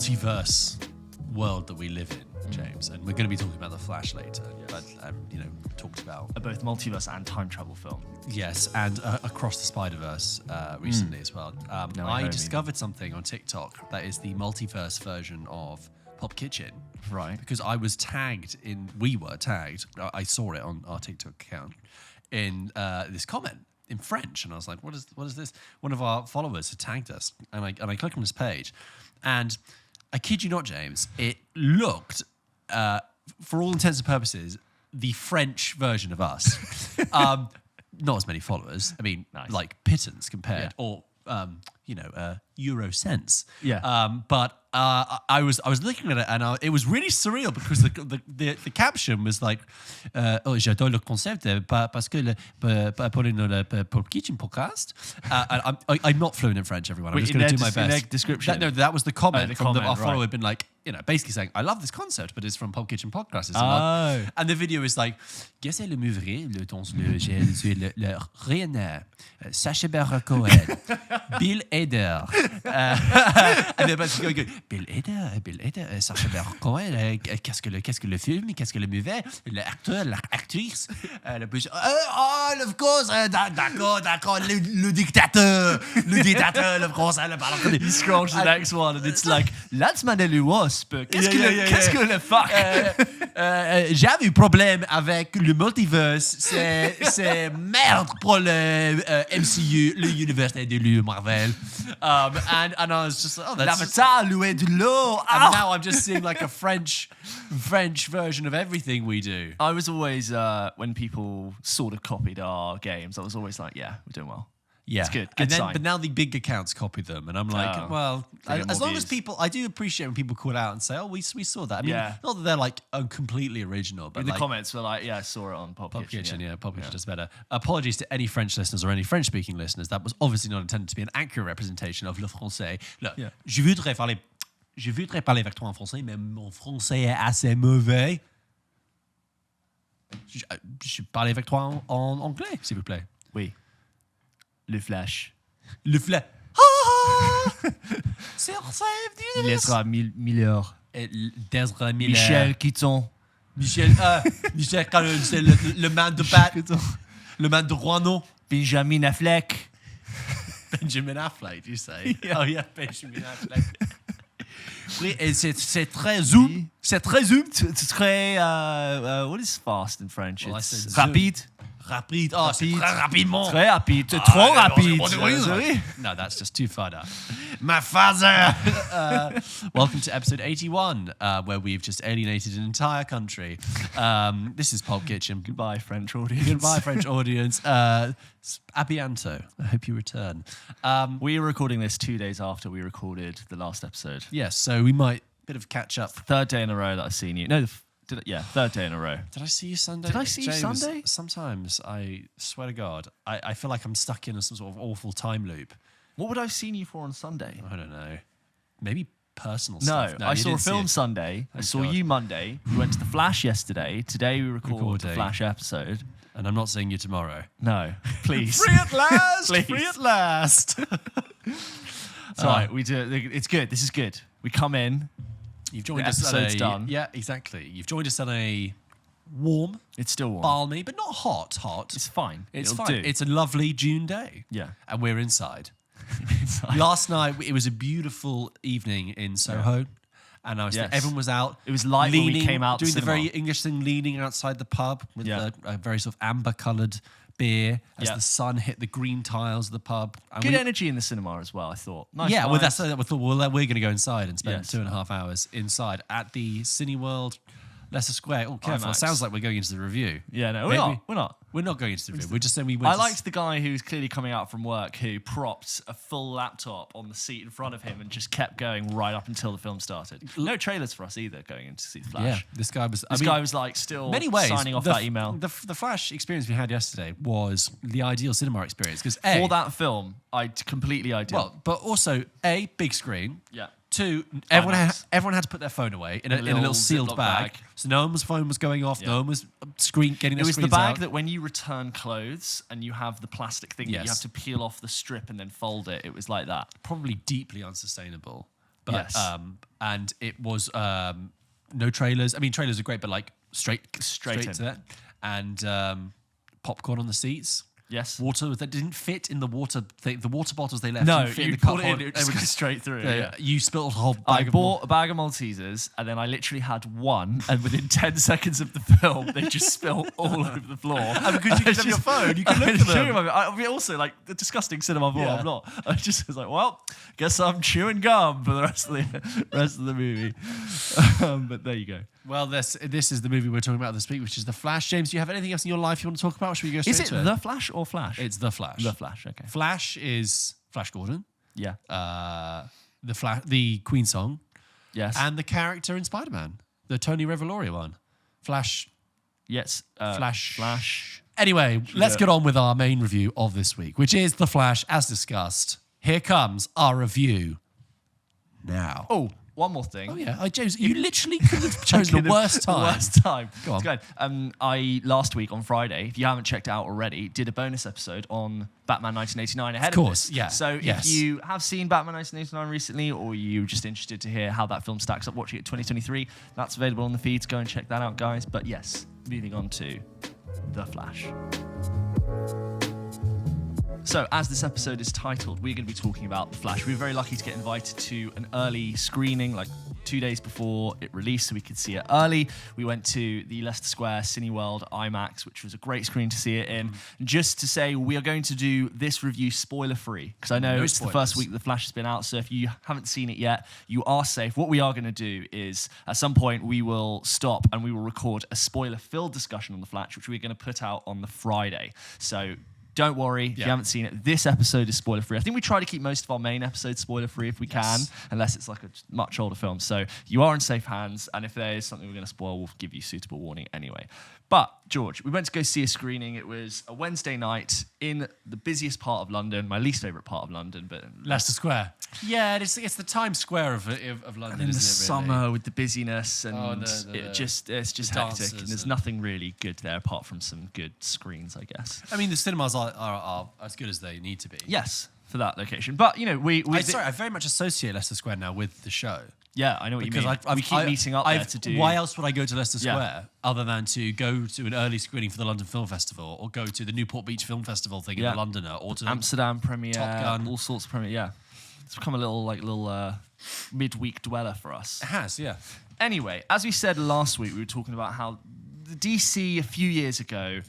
multiverse world that we live in, James, and we're going to be talking about The Flash later. But talked about both multiverse and time travel film. Yes, and Across the Spider-Verse recently as well. I discovered something on TikTok that is the multiverse version of PULP Kitchen. Right. Because we were tagged, I saw it on our TikTok account, in this comment in French. And I was like, what is this? One of our followers had tagged us. And I clicked on this page. And I kid you not, James, it looked, for all intents and purposes, the French version of us. Not as many followers. I mean, like pittance compared, or Euro cents. Yeah. But I was looking at it, and it was really surreal because the caption was like, j'adore le concept parce que pour le PULP Kitchen podcast. And I'm not fluent in French, everyone. I'm just going to do my best. In their description. That was the comment from our follower. Right. Had been like, basically saying, I love this concept, but it's from PULP Kitchen podcast. And the video is like, Gassé le muvrier, le renard, Sacha Baron Cohen, Bill Hader. And then basically going, Bill Hader, Sacha Baron Cohen, qu'est-ce que le film, qu'est-ce que le mauvais, l'acteur, l'actrice, of course, d'accord, le dictateur, le français, le parlant. You scroll to the next one and it's like, let's Mandela Wasp, qu'est-ce que le fuck? J'avais eu problème avec le multiverse, c'est merde pour le MCU, l'univers de Marvel. And I was just like, oh, that's L'avatar, loué de l'eau. And now I'm just seeing like a French version of everything we do. I was always, when people sort of copied our games, I was always like, yeah, we're doing well. Yeah, it's good. Good sign. But now the big accounts copy them, and I'm like, well, as long as people, I do appreciate when people call out and say, oh, we saw that. I mean, not that they're like completely original, but in the comments were like, yeah, I saw it on PULP Kitchen. PULP Kitchen does better. Apologies to any French listeners or any French-speaking listeners. That was obviously not intended to be an accurate representation of le français. Look, je voudrais parler avec toi en français, mais mon français est assez mauvais. Je parle avec toi en anglais, s'il vous plaît. Oui. Le Flash. Le Flash. C'est il laissera 1000 heures. Michel Keaton. Michel, c'est le man de Bat. Le man de Rouen. Benjamin Affleck. Benjamin Affleck, you say? Yeah. Oh yeah, Benjamin Affleck. Oui, et c'est très zoom. C'est très zoom. C'est très, what is fast in French? Well, it's rapide. Rapide. Oh, c'est très rapidement. Très rapide. Trop rapide. No, that's just too far down. My father. Welcome to episode 81, where we've just alienated an entire country. This is PULP Kitchen. Goodbye, French audience. Goodbye, French audience. A bientôt. I hope you return. We are recording this 2 days after we recorded the last episode. Yes, so we might bit of catch up. Third day in a row that I've seen you. No, third day in a row. Did I see you Sunday? Did I see you Sunday? Sometimes, I swear to God, I feel like I'm stuck in some sort of awful time loop. What would I have seen you for on Sunday? I don't know. Maybe personal stuff. No, I saw a film Sunday. I saw you Monday. We went to The Flash yesterday. Today we record the Flash episode. And I'm not seeing you tomorrow. No, please. Free at last! Please. Free at last! It's all right. We do. It's good. This is good. We come in. You've joined us. Episode's done. Yeah, exactly. You've joined us on a warm. It's still warm. Balmy, but not hot. It's fine. It'll fine. It's a lovely June day. Yeah. And we're inside. Last night, it was a beautiful evening in Soho. Yeah. And everyone was out. It was light when we came out doing the very English thing, leaning outside the pub with a very sort of amber-coloured beer as the sun hit the green tiles of the pub. And good energy in the cinema as well, I thought. Nice yeah, vibes. well, that's we thought. Well, we're going to go inside and spend 2.5 hours inside at the Cineworld Leicester Square. Oh, careful! It sounds like we're going into the review. Yeah, no, we're not. We're not going into the review. We're just saying we went. I liked the guy who's clearly coming out from work who propped a full laptop on the seat in front of him and just kept going right up until the film started. No trailers for us either going in to see The Flash. Yeah, this guy was like still many ways, signing off that email. The Flash experience we had yesterday was the ideal cinema experience because for that film, completely ideal. Well, but also big screen. Yeah. 2, everyone had to put their phone away in a little sealed bag. So no one's phone was going off. Yeah. No one was getting their screens out. It was the bag that when you return clothes and you have the plastic thing that you have to peel off the strip and then fold it. It was like that. Probably deeply unsustainable. But Yes. and it was no trailers. I mean, trailers are great, but like straight Straight in. to that. And popcorn on the seats. Yes. Water that didn't fit in the water thing. The water bottles they left. No, didn't fit in you the cup pulled it in, holder. it just goes straight through. Yeah. You spilled a whole I bag of bought a bag of Maltesers, and then I literally had one, and within 10 seconds of the film, they just spilled all over the floor. And because you could have your phone, you can look for them. I mean, also, like, the disgusting cinema ball, Yeah. I'm not. I just was like, well, guess I'm chewing gum for the rest of the movie. But there you go. Well, this is the movie we're talking about this week, which is The Flash. James, do you have anything else in your life you want to talk about? Or should we go straight Is it to The Flash or Flash? It's The Flash. The Flash, okay. Flash is Flash Gordon. Yeah. The Queen song, Yes. and the character in Spider-Man, the Tony Revolori one. Flash. Yes. Flash. Anyway, let's get on with our main review of this week, which is The Flash, as discussed. Here comes our review now. Oh, one more thing. Oh yeah, James, you literally could have chosen the worst time. Worst time. Go on. It's good. I last week on Friday, if you haven't checked it out already, did a bonus episode on Batman 1989 ahead of course, this. yeah. So Yes. if you have seen Batman 1989 recently, or you're just interested to hear how that film stacks up watching it 2023, that's available on the feeds. Go and check that out, guys. But yes, moving on to The Flash. So, as this episode is titled, we're going to be talking about The Flash. We were very lucky to get invited to an early screening, like 2 days before it released, so we could see it early. We went to the Leicester Square Cineworld IMAX, which was a great screen to see it in. And just to say, we are going to do this review spoiler-free, because I know it's the first week The Flash has been out, so if you haven't seen it yet, you are safe. What we are going to do is, at some point, we will stop and we will record a spoiler-filled discussion on The Flash, which we're going to put out on the Friday. So don't worry if you haven't seen it. This episode is spoiler-free. I think we try to keep most of our main episodes spoiler-free if we can, unless it's like a much older film. So you are in safe hands, and if there is something we're going to spoil, we'll give you suitable warning anyway. But, George, we went to go see a screening. It was a Wednesday night in the busiest part of London, my least favourite part of London, but Leicester Square. Yeah, it's the Times Square of London, in the isn't it, really? summer with the busyness, and it's just hectic. dancers And there's and- nothing really good there apart from some good screens, I guess. I mean, the cinemas are as good as they need to be. Yes, for that location. But, you know, I very much associate Leicester Square now with the show. yeah, I know what you mean. Because we keep meeting up there to do... Why else would I go to Leicester Yeah. Square other than to go to an early screening for the London Film Festival, or go to the Newport Beach Film Festival thing in Yeah. the Londoner, or to Amsterdam premiere, Top Gun. all sorts of premiere, yeah. It's become a little midweek dweller for us. It has, yeah. Anyway, as we said last week, we were talking about how the DC a few years ago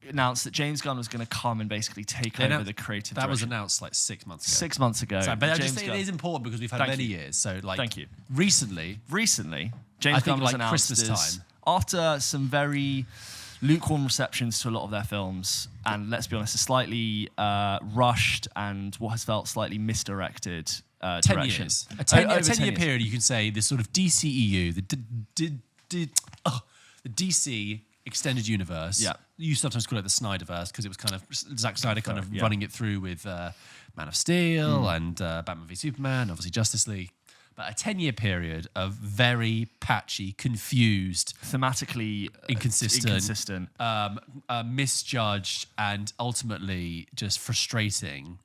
announced that James Gunn was going to come and basically take over the creative That was direction. announced like 6 months ago. 6 months ago. Sorry, but James it Gunn- is important because we've had Thank many you. years. So, like, Thank you. recently, Recently, I James think Gunn was like announced Christmas as, time. after some very lukewarm receptions to a lot of their films, and let's be honest, a slightly rushed and what has felt slightly misdirected 10 direction. years. A Over 10-year years. period, you can say, this sort of DCEU, the DC Extended Universe. Yeah. You sometimes call it the Snyderverse because it was kind of Zack Snyder kind of yeah. running it through with Man of Steel and Batman v Superman, obviously Justice League. But a 10-year period of very patchy, confused, Thematically inconsistent. Misjudged, and ultimately just frustrating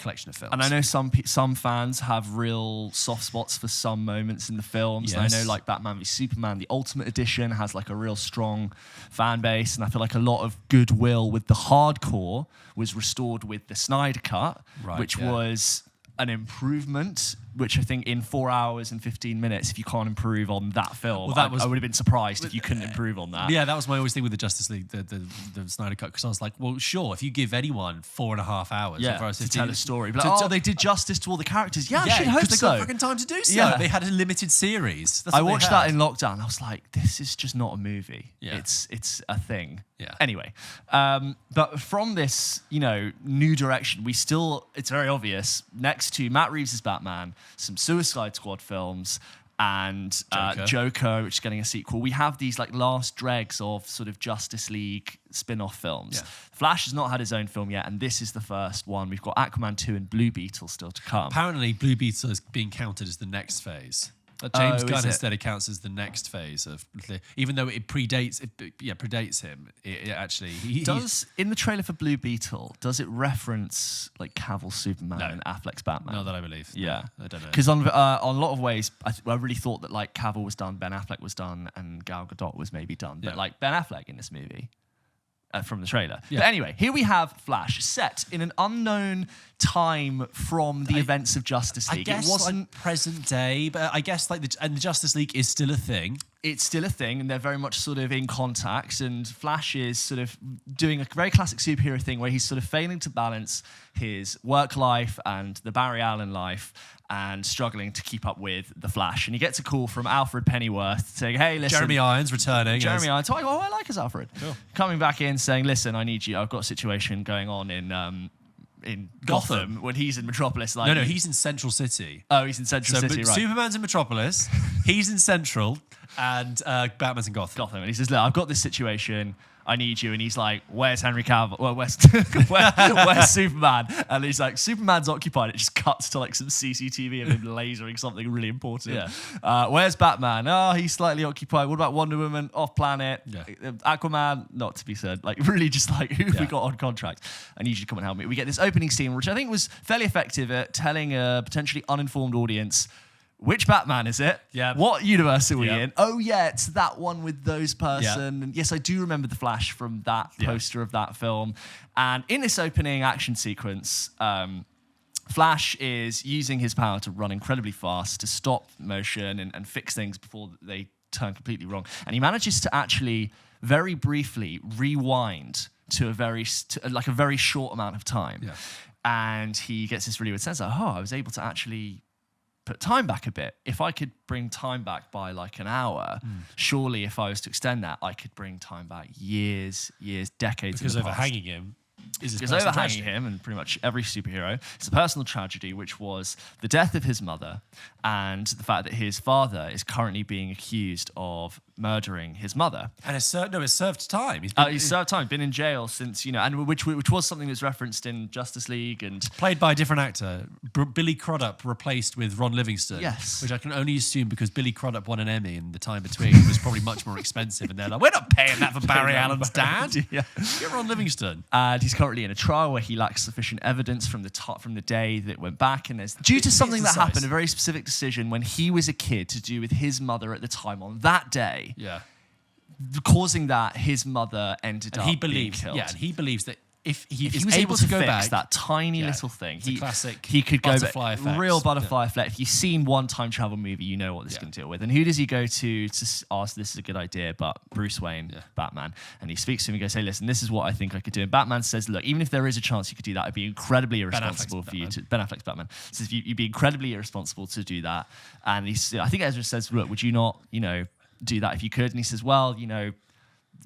collection of films. And I know some fans have real soft spots for some moments in the films. Yes. And I know like Batman v Superman, the Ultimate Edition, has like a real strong fan base. And I feel like a lot of goodwill with the hardcore was restored with the Snyder Cut, Right, which yeah. was an improvement, which I think in 4 hours and 15 minutes, if you can't improve on that film, I would have been surprised if you couldn't improve on that. Yeah, that was my always thing with the Justice League, the Snyder Cut, because I was like, well, sure, if you give anyone 4.5 hours, Yeah, or 4 hours, to 15 tell a story. But like, they did justice to all the characters. Yeah, I should hope because they so. got fucking time to do so. Yeah. They had a limited series. That's I what they watched had. that in lockdown. I was like, this is just not a movie. Yeah. It's a thing. Yeah. Anyway, but from this, new direction, it's very obvious, next to Matt Reeves' Batman, some Suicide Squad films, and Joker, which is getting a sequel, we have these like last dregs of sort of Justice League spin-off films. Yeah. Flash has not had his own film yet, and this is the first one. We've got Aquaman 2 and Blue Beetle still to come. Apparently, Blue Beetle is being counted as the next phase. But James Gunn is it? instead counts as the next phase of, even though it predates him. It actually In the trailer for Blue Beetle, does it reference like Cavill's Superman and Affleck's Batman? not that I believe. Yeah, no, I don't know. Because on a lot of ways, I really thought that like Cavill was done, Ben Affleck was done, and Gal Gadot was maybe done. But like Ben Affleck in this movie. From the trailer. Yeah. But anyway, here we have Flash set in an unknown time from the events of Justice League. I guess it wasn't like present day, but I guess like the Justice League is still a thing. It's still a thing, and they're very much sort of in contact. And Flash is sort of doing a very classic superhero thing where he's sort of failing to balance his work life and the Barry Allen life, and struggling to keep up with the Flash. And he gets a call from Alfred Pennyworth saying, "Hey, listen." Jeremy Irons returning. Jeremy Irons. Oh, I like his Alfred. Sure. Coming back in saying, "Listen, I need you. I've got a situation going on in Gotham when he's in Metropolis." Like, No, he's in Central City. Oh, he's in Central City, right. Superman's in Metropolis, he's in Central, and Batman's in Gotham. And he says, "Look, I've got this situation. I need you." And he's like, "Where's Henry Cavill? Well, where's Superman?" And he's like, "Superman's occupied." It just cuts to like some CCTV of him lasering something really important. Yeah. Where's Batman? Oh, he's slightly occupied. What about Wonder Woman? Off planet. Yeah. Aquaman, not to be said. Like really just like, who have we got on contract? I need you to come and help me. We get this opening scene, which I think was fairly effective at telling a potentially uninformed audience, which Batman is it? Yeah. What universe are we in? Oh, yeah, it's that one with those person. Yeah. And yes, I do remember the Flash from that poster of that film. And in this opening action sequence, Flash is using his power to run incredibly fast, to stop motion and fix things before they turn completely wrong. And he manages to actually very briefly rewind to a very short amount of time. Yeah. And he gets this really weird sense like, I was able to actually put time back a bit. If I could bring time back by like an hour, surely if I was to extend that, I could bring time back years, decades. Because in the past. overhanging him is his Because personal overhanging tragedy. him, and pretty much every superhero, it's a personal tragedy, which was the death of his mother and the fact that his father is currently being accused of murdering his mother. And it's served time. He's served time, been in jail since, and which was something that's referenced in Justice League and played by a different actor. Billy Crudup replaced with Ron Livingston. Yes. Which I can only assume because Billy Crudup won an Emmy in the time between. It was probably much more expensive. And they're like, we're not paying that for Barry Allen's dad. Yeah. Get Ron Livingston. And he's currently in a trial where he lacks sufficient evidence from the day that it went back. And there's due to something that happened, a very specific decision when he was a kid to do with his mother at the time on that day. Yeah. Causing that his mother ended up being killed. Yeah, and he believes that if he if is he was able able to to go fix back, that tiny little thing, he could go butterfly back. effects. Real butterfly effect. If you've seen one time travel movie, you know what this can deal with. And who does he go to ask this is a good idea? But Bruce Wayne, Batman. And he speaks to him and goes, "Hey, listen, this is what I think I could do." And Batman says, "Look, even if there is a chance you could do that, it'd be incredibly irresponsible for you to." Ben Affleck's Batman says, "You'd be incredibly irresponsible to do that." And I think Ezra says, "Look, would you not, do that if you could?" And he says, "Well,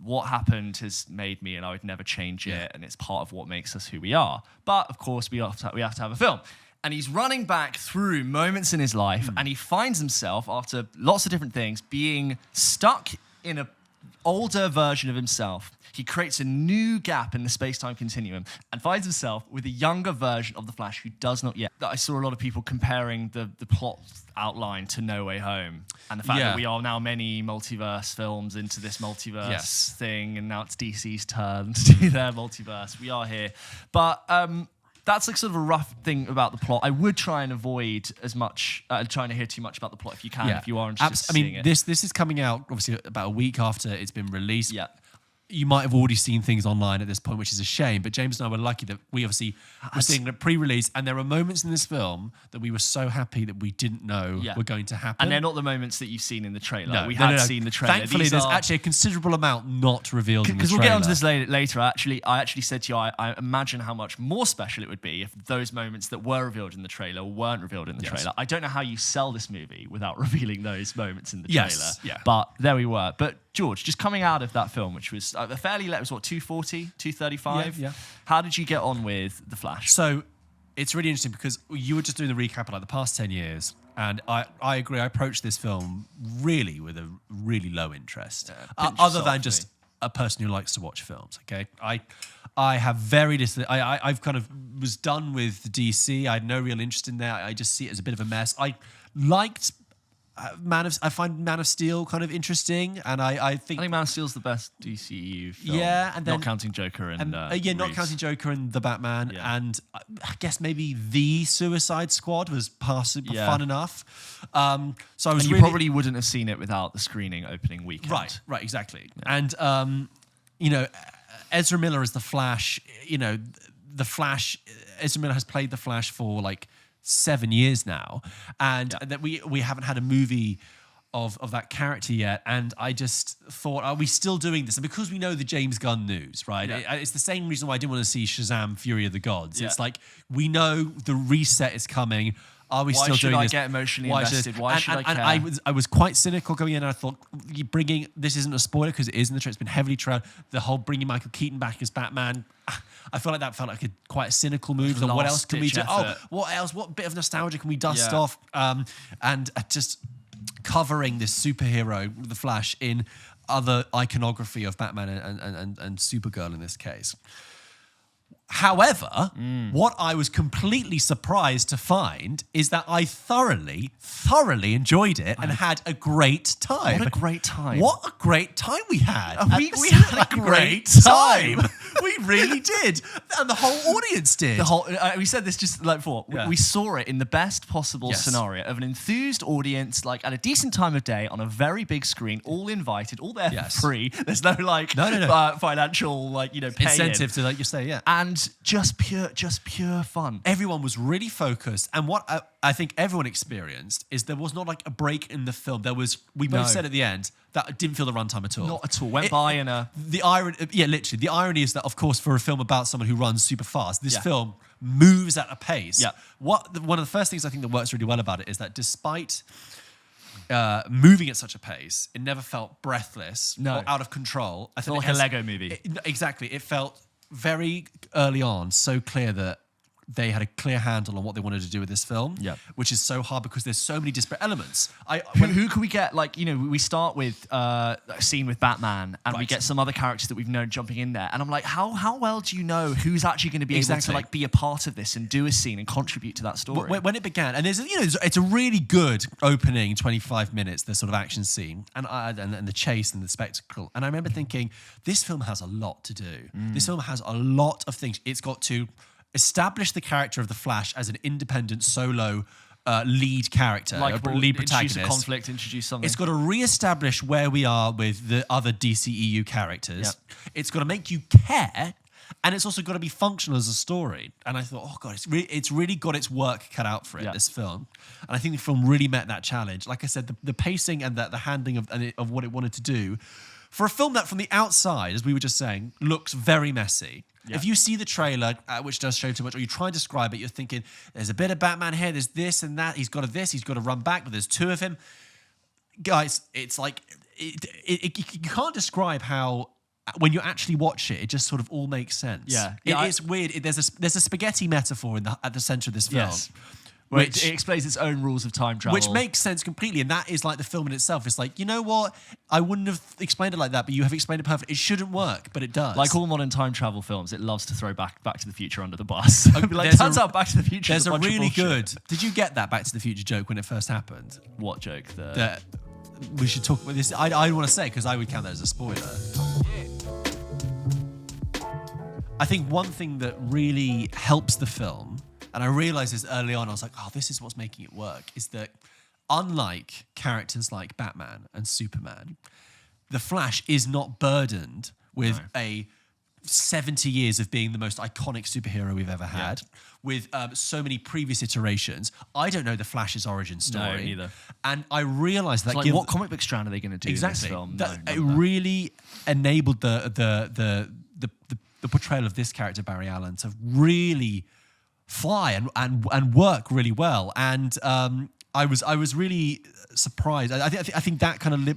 what happened has made me, and I would never change it, and it's part of what makes us who we are. But of course, we have to have a film." And he's running back through moments in his life, and he finds himself, after lots of different things, being stuck in an older version of himself. He creates a new gap in the space-time continuum and finds himself with a younger version of the Flash who does not yet. I saw a lot of people comparing the plot outline to No Way Home and the fact that we are now many multiverse films into this multiverse thing, and now it's DC's turn to do their multiverse. We are here. But that's like sort of a rough thing about the plot. I would try and avoid as much, trying to hear too much about the plot if you can, if you are interested in seeing it. This is coming out obviously about a week after it's been released. Yeah. You might have already seen things online at this point, which is a shame. But James and I were lucky that we obviously were seeing it pre-release, and there were moments in this film that we were so happy that we didn't know were going to happen. And they're not the moments that you've seen in the trailer. No, we had seen the trailer. Thankfully, there's actually a considerable amount not revealed in the trailer. Because we'll get onto this later. I actually said to you, I imagine how much more special it would be if those moments that were revealed in the trailer weren't revealed in the trailer. I don't know how you sell this movie without revealing those moments in the trailer. But there we were. But George, just coming out of that film, which was a fairly late, it was what, 240, 235? Yeah. How did you get on with The Flash? So it's really interesting because you were just doing the recap of like the past 10 years. And I agree, I approached this film really with a really low interest. Other than just a person who likes to watch films, okay? I have very little, I've kind of was done with DC. I had no real interest in that. I just see it as a bit of a mess. I liked I find Man of Steel kind of interesting, and I think Man of Steel's the best DCEU film. Yeah, and then not counting Joker and not Reeves. counting Joker and the Batman, Yeah. and I guess maybe the Suicide Squad was fun enough. So I was you probably wouldn't have seen it without the screening opening weekend. Right, exactly. Yeah. And Ezra Miller as the Flash. The Flash. Ezra Miller has played the Flash for like 7 years now, and that we haven't had a movie of that character yet. And I just thought, are we still doing this? And because we know the James Gunn news, right? Yeah. It's the same reason why I didn't want to see Shazam: Fury of the Gods. Yeah. It's like we know the reset is coming. Are we still doing this? Why should I get emotionally invested? Why should I care? And I was quite cynical going in, and I thought, this isn't a spoiler because it is in the trailer. It's been heavily trailed. The whole bringing Michael Keaton back as Batman, I feel like that felt like quite a cynical move. So what else can we do? Effort. What else? What bit of nostalgia can we dust off? And just covering this superhero, the Flash, in other iconography of Batman and Supergirl in this case. However, what I was completely surprised to find is that I thoroughly enjoyed it and had a great time. What a great time. What a great time we had. We had a great time. We really did. And the whole audience did. We said this just like before. Yeah. We saw it in the best possible Yes. scenario of an enthused audience, like at a decent time of day on a very big screen, all invited, all there for free. There's no financial pay Incentive to, like you say, yeah. and just pure fun. Everyone was really focused, and what I think everyone experienced is there was not like a break in the film. We both said at the end that it didn't feel the runtime at all. Not at all. Went by in a... The irony, literally. The irony is that, of course, for a film about someone who runs super fast, this film moves at a pace. Yeah. One of the first things I think that works really well about it is that despite moving at such a pace, it never felt breathless or out of control. I felt like a Lego movie. Exactly. It felt very early on so clear that they had a clear handle on what they wanted to do with this film, which is so hard because there's so many disparate elements. Who can we get? We start with a scene with Batman, and we get some other characters that we've known jumping in there. And I'm like, how well do you know who's actually going to be able to be a part of this and do a scene and contribute to that story? When it began, and it's a really good opening 25 minutes, the sort of action scene, and the chase and the spectacle. And I remember thinking, this film has a lot to do. This film has a lot of things. It's got to establish the character of the Flash as an independent solo lead character, lead protagonist. Introduce a conflict, introduce something. It's got to re-establish where we are with the other DCEU characters. Yep. It's got to make you care, and it's also got to be functional as a story. And I thought, oh God, it's really got its work cut out for it, this film. And I think the film really met that challenge. Like I said, the pacing and the handling of what it wanted to do, for a film that from the outside, as we were just saying, looks very messy. Yeah. If you see the trailer, which does show too much, or you try and describe it, you're thinking, there's a bit of Batman here, there's this and that, he's got to run back, but there's two of him. Guys, it's like, you can't describe how, when you actually watch it, it just sort of all makes sense. Yeah. It's weird. There's a spaghetti metaphor at the center of this film. Yes. Which it explains its own rules of time travel. Which makes sense completely. And that is like the film in itself. It's like, you know what? I wouldn't have explained it like that, but you have explained it perfectly. It shouldn't work, but it does. Like all modern time travel films, it loves to throw Back to the Future under the bus. Turns out Back to the Future is a bunch of bullshit. There's a really good... Did you get that Back to the Future joke when it first happened? What joke? We should talk about this. I want to say, because I would count that as a spoiler. I think one thing that really helps the film, and I realized this early on, I was like, oh, this is what's making it work, is that unlike characters like Batman and Superman, the Flash is not burdened with a 70 years of being the most iconic superhero we've ever had, with so many previous iterations. I don't know the Flash's origin story. No, neither. And I realized that... what comic book strand are they going to do in this film? It really enabled the portrayal of this character, Barry Allen, to really fly and work really well. And I was really surprised. I think that kind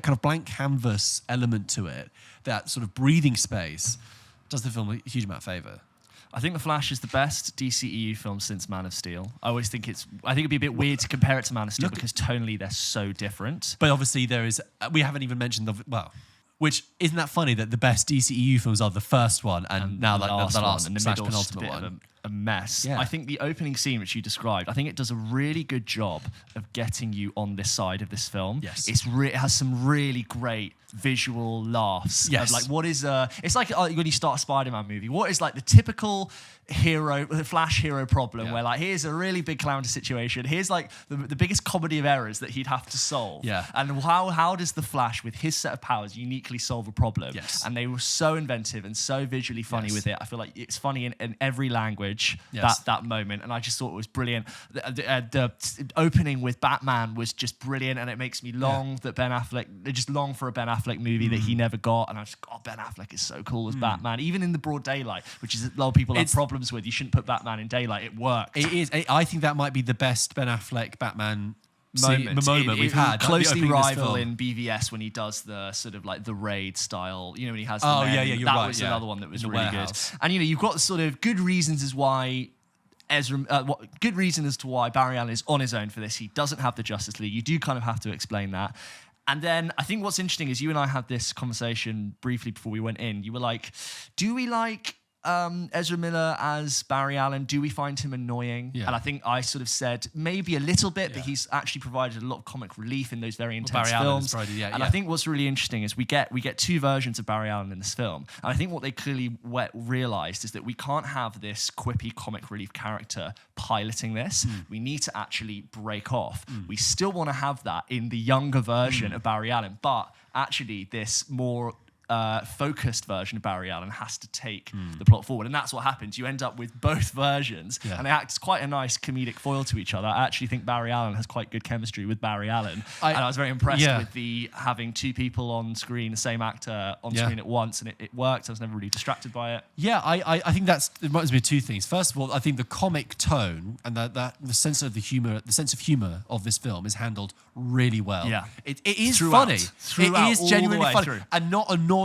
of blank canvas element to it, that sort of breathing space, does the film a huge amount of favour. I think The Flash is the best DCEU film since Man of Steel. I think it'd be a bit weird to compare it to Man of Steel because tonally they're so different. But obviously we haven't even mentioned which isn't that funny that the best DCEU films are the first one and now the last one, and the / middle penultimate one. A a mess. Yeah. I think the opening scene, which you described, I think it does a really good job of getting you on this side of this film. Yes. It has some really great visual laughs. Yes. Of like, what is it's like when you start a Spider-Man movie, what is like the typical Flash hero problem where like, here's a really big calamity situation. Here's like the biggest comedy of errors that he'd have to solve. Yeah. And how does the Flash, with his set of powers, uniquely solve a problem? Yes. And they were so inventive and so visually funny with it. I feel like it's funny in every language, that moment. And I just thought it was brilliant. The opening with Batman was just brilliant, and it makes me long that Ben Affleck, just long for a Ben Affleck movie that he never got. And I just, Ben Affleck is so cool as Batman, even in the broad daylight, which is a lot of people have problems with. You shouldn't put Batman in daylight. It worked. It is. I think that might be the best Ben Affleck Batman moment we've had. Closely rival in BVS when he does the sort of like the raid style, when he has the men. That was another one that was really warehouse. good. And you've got sort of good reasons as why good reason as to why Barry Allen is on his own for this. He doesn't have the Justice League. You do kind of have to explain that. And then I think what's interesting is you and I had this conversation briefly before we went in. You were like, do we like Ezra Miller as Barry Allen? Do we find him annoying? Yeah. And I think I sort of said maybe a little bit, but he's actually provided a lot of comic relief in those very intense films. And I think what's really interesting is we get two versions of Barry Allen in this film. And I think what they clearly realized is that we can't have this quippy comic relief character piloting this. We need to actually break off. We still want to have that in the younger version of Barry Allen, but actually this more focused version of Barry Allen has to take the plot forward, and that's what happens. You end up with both versions, and they act as quite a nice comedic foil to each other. I actually think Barry Allen has quite good chemistry with Barry Allen, and I was very impressed with the having two people on screen, the same actor on screen at once, and it worked. I was never really distracted by it. Yeah, I think it reminds me of two things. First of all, I think the comic tone and the sense of humor of this film is handled really well. Yeah, it is throughout, funny. Throughout, it is genuinely funny through. and not annoying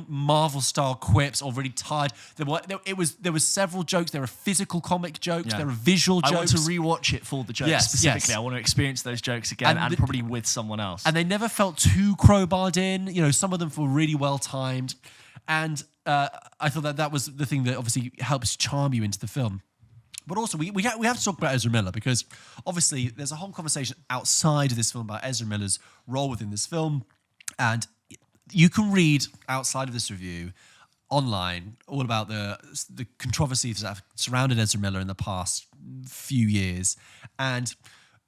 Marvel-style quips or really tired. There was several jokes. There were physical comic jokes. There were visual jokes. I want to rewatch it for the jokes specifically. I want to experience those jokes again and probably with someone else. And they never felt too crowbarred in. Some of them were really well timed, and I thought that was the thing that obviously helps charm you into the film. But also, we have to talk about Ezra Miller, because obviously there's a whole conversation outside of this film about Ezra Miller's role within this film. And you can read outside of this review online all about the controversies that have surrounded Ezra Miller in the past few years. And,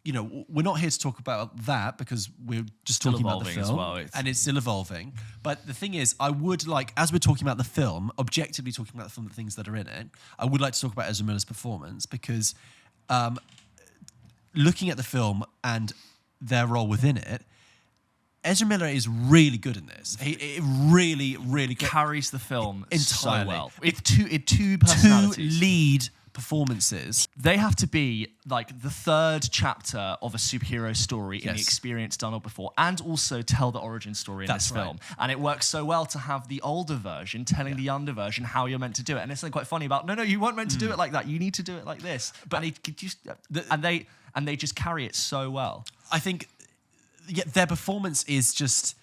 we're not here to talk about that because we're just talking about the film. As well. And it's still evolving. But the thing is, I would like, as we're talking about the film, objectively talking about the film, the things that are in it, I would like to talk about Ezra Miller's performance, because looking at the film and their role within it, Ezra Miller is really good in this. He really, really carries the film entirely so well. It's two personalities. Two lead performances. They have to be like the third chapter of a superhero story in the experience done or before, and also tell the origin story in this film. And it works so well to have the older version telling the younger version how you're meant to do it. And it's something quite funny about, no, you weren't meant to do it like that. You need to do it like this. But they just carry it so well. I think their performance is just...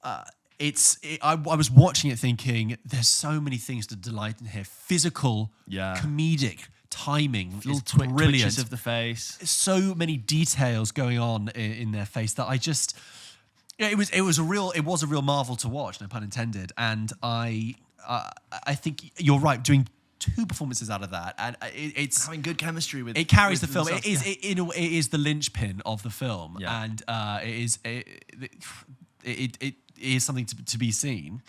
I was watching it thinking, there's so many things to delight in here. Physical, comedic, timing, little brilliant. Twitches of the face. So many details going on in their face that I just... It was a real marvel to watch, no pun intended. And I think you're right, doing two performances out of that, and it's having good chemistry with it carries the film. It is the linchpin of the film, and it is something to be seen.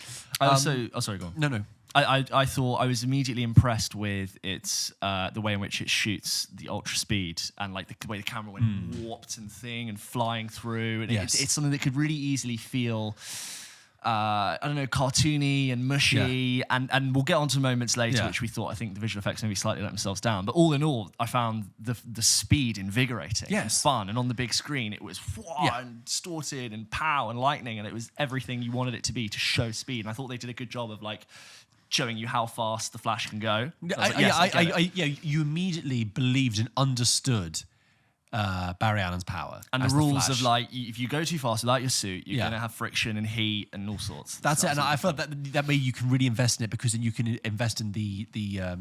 Sorry, go on. No. I thought I was immediately impressed with its the way in which it shoots the ultra speed, and like the way the camera went warped and and flying through, and it's something that could really easily feel cartoony and mushy, and we'll get onto moments later which we thought, I think the visual effects maybe slightly let themselves down, but all in all I found the speed invigorating and fun, and on the big screen it was and distorted and pow and lightning, and it was everything you wanted it to be to show speed, and I thought they did a good job of like showing you how fast the Flash can go. You immediately believed and understood Barry Allen's power. And as the rules Flash. of like, if you go too fast without your suit, you're Yeah. going to have friction and heat and all sorts. That's it, and I felt that way you can really invest in it because then you can invest in the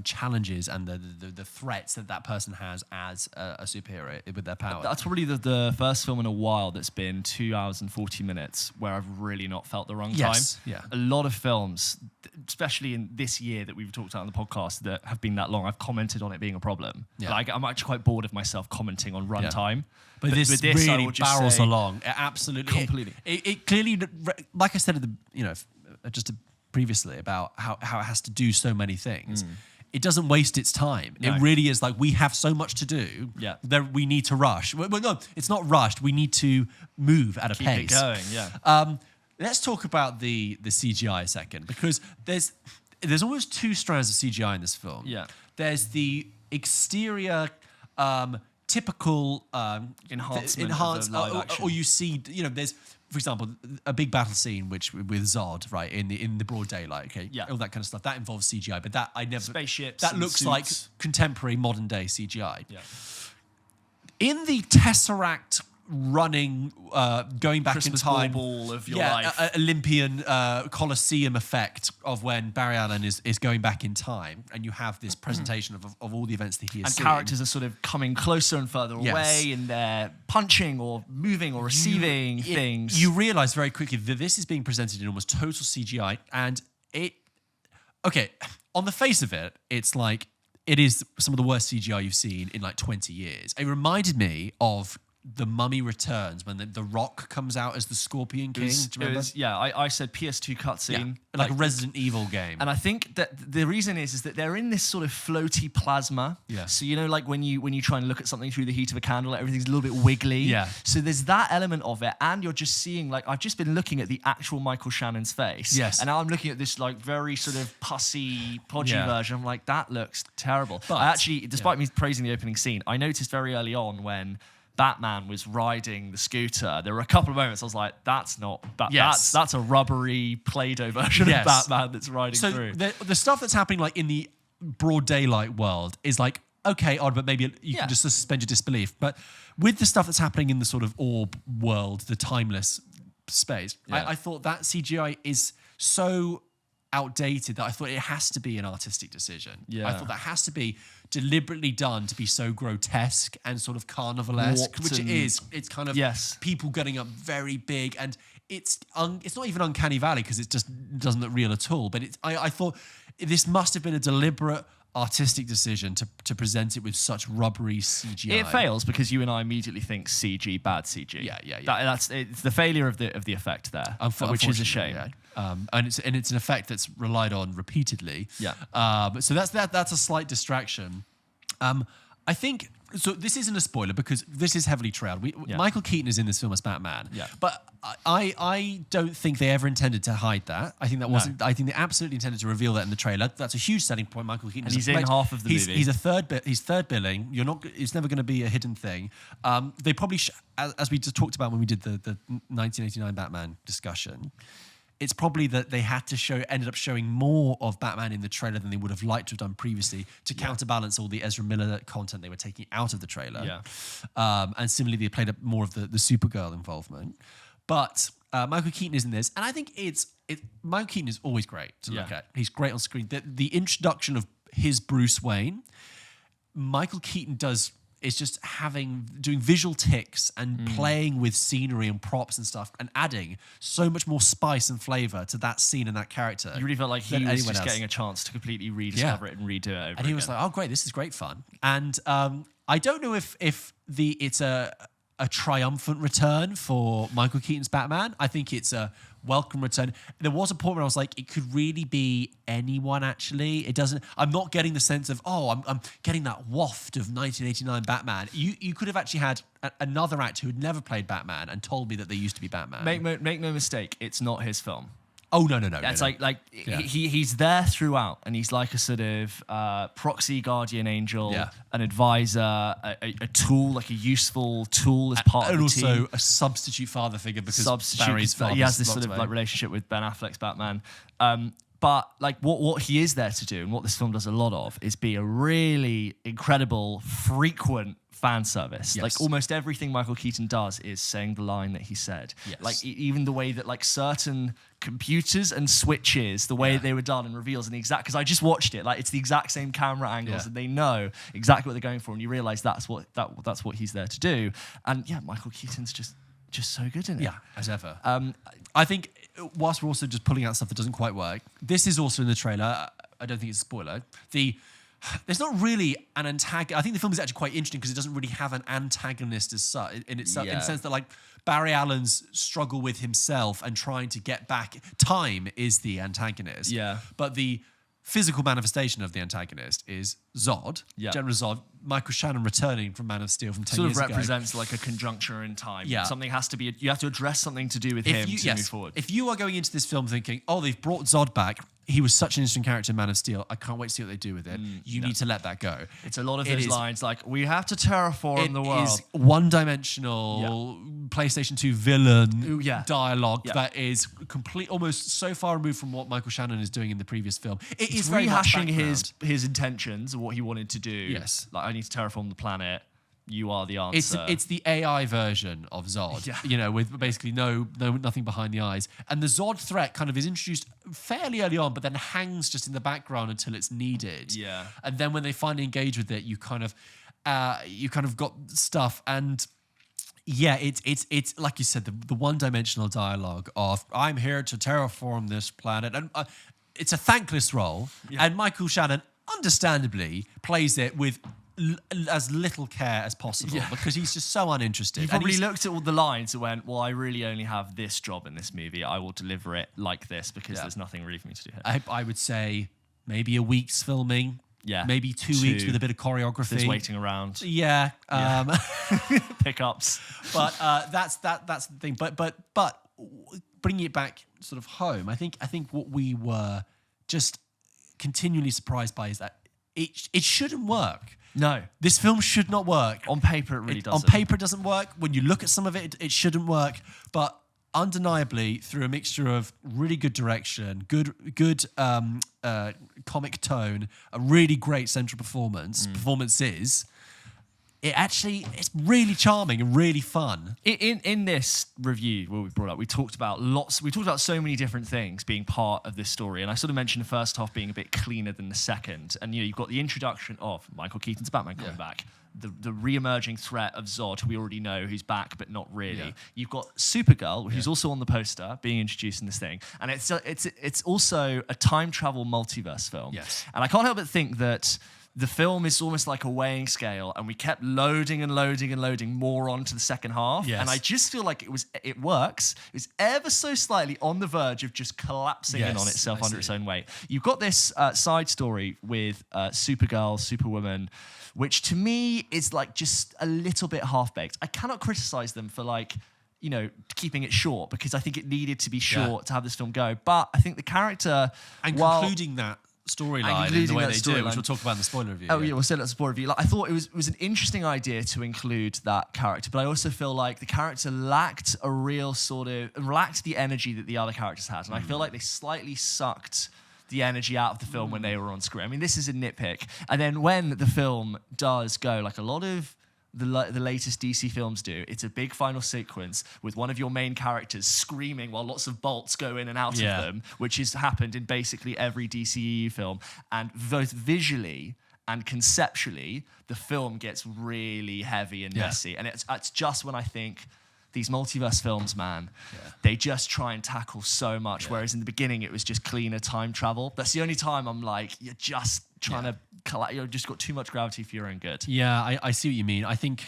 challenges and the threats that person has as a superhero with their power. That's probably the first film in a while that's been 2 hours and 40 minutes where I've really not felt the wrong time. Yeah. A lot of films, especially in this year that we've talked about on the podcast, that have been that long, I've commented on it being a problem. Yeah. Like, I'm actually quite bored of myself commenting on runtime. But this with this, I really will just barrels say, along. It absolutely. Completely. It clearly, like I said at the, just previously about how it has to do so many things. It doesn't waste its time. No. It really is like we have so much to do. Yeah. That we need to rush. Well, no, it's not rushed. We need to move at a Keep pace. it going, yeah. Let's talk about the CGI a second because there's almost two strands of CGI in this film. Yeah. There's the exterior typical Enhancement of the live action. or you see, there's, for example, a big battle scene with Zod, right, in the broad daylight, okay, Yeah. all that kind of stuff that involves CGI, but that I never Spaceships that and looks suits. like contemporary modern day CGI. Yeah. In the Tesseract running, going back Christmas in time, ball of your life. Olympian Colosseum effect of when Barry Allen is going back in time, and you have this presentation of all the events that he has And seen. characters are sort of coming closer and further Yes. away, and they're punching or moving or receiving things. You realise very quickly that this is being presented in almost total CGI, and on the face of it, it's like it is some of the worst CGI you've seen in like 20 years. It reminded me of The Mummy Returns when the Rock comes out as the Scorpion King. Do you remember? I said PS2 cutscene. Like a Resident Evil game. And I think that the reason is that they're in this sort of floaty plasma. Yeah. So like when you try and look at something through the heat of a candle, like everything's a little bit wiggly. Yeah. So there's that element of it, and you're just seeing like I've just been looking at the actual Michael Shannon's face. Yes. And now I'm looking at this like very sort of pussy, podgy Yeah. version. I'm like, that looks terrible. But- I actually, despite me praising the opening scene, I noticed very early on when Batman was riding the scooter, there were a couple of moments I was like, that's not Yes. that's a rubbery Play-Doh version Yes. of Batman that's riding So through. the stuff that's happening like in the broad daylight world is like, okay, odd, but maybe you can just suspend your disbelief. But with the stuff that's happening in the sort of orb world, the timeless space, Yeah. I thought that CGI is so outdated that I thought it has to be an artistic decision. Yeah. I thought that has to be deliberately done to be so grotesque and sort of carnivalesque, Warped which it and- is. It's kind of Yes. people getting up very big, and it's not even Uncanny Valley because it just doesn't look real at all. But I thought this must have been a deliberate artistic decision to present it with such rubbery CGI. It fails because you and I immediately think CG, bad CG. Yeah. It's the failure of the effect there, which is a shame. Yeah. And it's an effect that's relied on repeatedly. Yeah. So that's a slight distraction. I think so. This isn't a spoiler because this is heavily trailed. Michael Keaton is in this film as Batman. Yeah. But I don't think they ever intended to hide that. I think that wasn't. I think they absolutely intended to reveal that in the trailer. That's a huge selling point. Michael Keaton. And he's in half of the movie. He's third billing. It's never going to be a hidden thing. They probably, as we just talked about when we did the 1989 Batman discussion. It's probably that they ended up showing more of Batman in the trailer than they would have liked to have done previously to counterbalance all the Ezra Miller content they were taking out of the trailer. Yeah. And similarly, they played up more of the Supergirl involvement. But Michael Keaton is in this, and I think Michael Keaton is always great to look at. He's great on screen. The introduction of his Bruce Wayne, Michael Keaton is just doing visual tics and playing with scenery and props and stuff and adding so much more spice and flavor to that scene and that character. You really felt like he than was anyone just else. getting a chance to completely rediscover it and redo it over And he was like, "Oh, great! This is great fun." And I don't know if it's a triumphant return for Michael Keaton's Batman. I think it's a welcome return. There was a point where I was like, it could really be anyone. Actually, it doesn't. I'm not getting the sense of I'm getting that waft of 1989 Batman. You could have actually had another actor who had never played Batman and told me that they used to be Batman. Make no mistake, it's not his film. Oh no! It's no. he's there throughout, and he's like a sort of proxy guardian angel, an advisor, a tool, like a useful tool as part of the team. And also a substitute father figure because Barry's father. He has this sort of like relationship with Ben Affleck's Batman. But like what he is there to do, and what this film does a lot of, is be a really incredible, frequent fan service. Yes. Like almost everything Michael Keaton does is saying the line that he said. Yes. Like even the way that like certain computers and switches, the way they were done and reveals, and the exact, because I just watched it, like it's the exact same camera angles, and they know exactly what they're going for, and you realize that's what he's there to do. And yeah, Michael Keaton's just so good in it. Yeah, as ever. I think whilst we're also just pulling out stuff that doesn't quite work, this is also in the trailer. I don't think it's a spoiler. There's not really an antagonist. I think the film is actually quite interesting because it doesn't really have an antagonist as such in itself, in the sense that like Barry Allen's struggle with himself and trying to get back. Time is the antagonist. Yeah. But the physical manifestation of the antagonist is Zod, General Zod, Michael Shannon returning from Man of Steel from 10 years ago. Sort of represents like a conjuncture in time. Yeah. Something has to be, you have to address something to do with him to move forward. If you are going into this film thinking, oh, they've brought Zod back, he was such an interesting character in Man of Steel, I can't wait to see what they do with it. You need to let that go. It's a lot of those lines like, we have to terraform the world. It is one-dimensional PlayStation 2 villain dialogue that is complete, almost so far removed from what Michael Shannon is doing in the previous film. It's very rehashing his intentions and what he wanted to do. Yes. Like, I need to terraform the planet. You are the answer. It's the AI version of Zod, with basically nothing behind the eyes. And the Zod threat kind of is introduced fairly early on, but then hangs just in the background until it's needed. Yeah. And then when they finally engage with it, you kind of got stuff. And yeah, it's like you said, the one-dimensional dialogue of I'm here to terraform this planet, and it's a thankless role. Yeah. And Michael Shannon, understandably, plays it with as little care as possible because he's just so uninterested. He probably looked at all the lines and went, well, I really only have this job in this movie. I will deliver it like this because there's nothing really for me to do here. I would say maybe a week's filming. Yeah. Maybe two weeks with a bit of choreography. There's waiting around. Yeah. Pickups. But that's the thing. But bringing it back sort of home, I think what we were just continually surprised by is that it shouldn't work. No. This film should not work. On paper, it really doesn't. On paper, it doesn't work. When you look at some of it, it shouldn't work. But undeniably, through a mixture of really good direction, good comic tone, a really great central performances, it's really charming and really fun. In this review, what we brought up, we talked about so many different things being part of this story. And I sort of mentioned the first half being a bit cleaner than the second. And you've got the introduction of Michael Keaton's Batman coming back. The re-emerging threat of Zod, who we already know who's back, but not really. Yeah. You've got Supergirl, who's also on the poster, being introduced in this thing. And it's also a time travel multiverse film. Yes. And I can't help but think that the film is almost like a weighing scale, and we kept loading and loading and loading more onto the second half. Yes. And I just feel like it works. It was ever so slightly on the verge of just collapsing in on itself under its own weight. You've got this side story with Supergirl, Superwoman, which to me is like just a little bit half-baked. I cannot criticize them for keeping it short, because I think it needed to be short to have this film go. But I think the character... And concluding that storyline in the way they do, which we'll talk about in the spoiler review. Oh yeah, we'll say that in the spoiler review. I thought it was an interesting idea to include that character, but I also feel like the character lacked the energy that the other characters had, and I feel like they slightly sucked the energy out of the film when they were on screen. I mean, this is a nitpick. And then when the film does go, like a lot of the latest DC films do, it's a big final sequence with one of your main characters screaming while lots of bolts go in and out of them, which has happened in basically every DCEU film. And both visually and conceptually, the film gets really heavy and messy. And it's just when I think these multiverse films, man, they just try and tackle so much. Whereas in the beginning, it was just cleaner time travel. That's the only time I'm like, you're just trying to you've just got too much gravity for your own good. Yeah, I see what you mean. I think...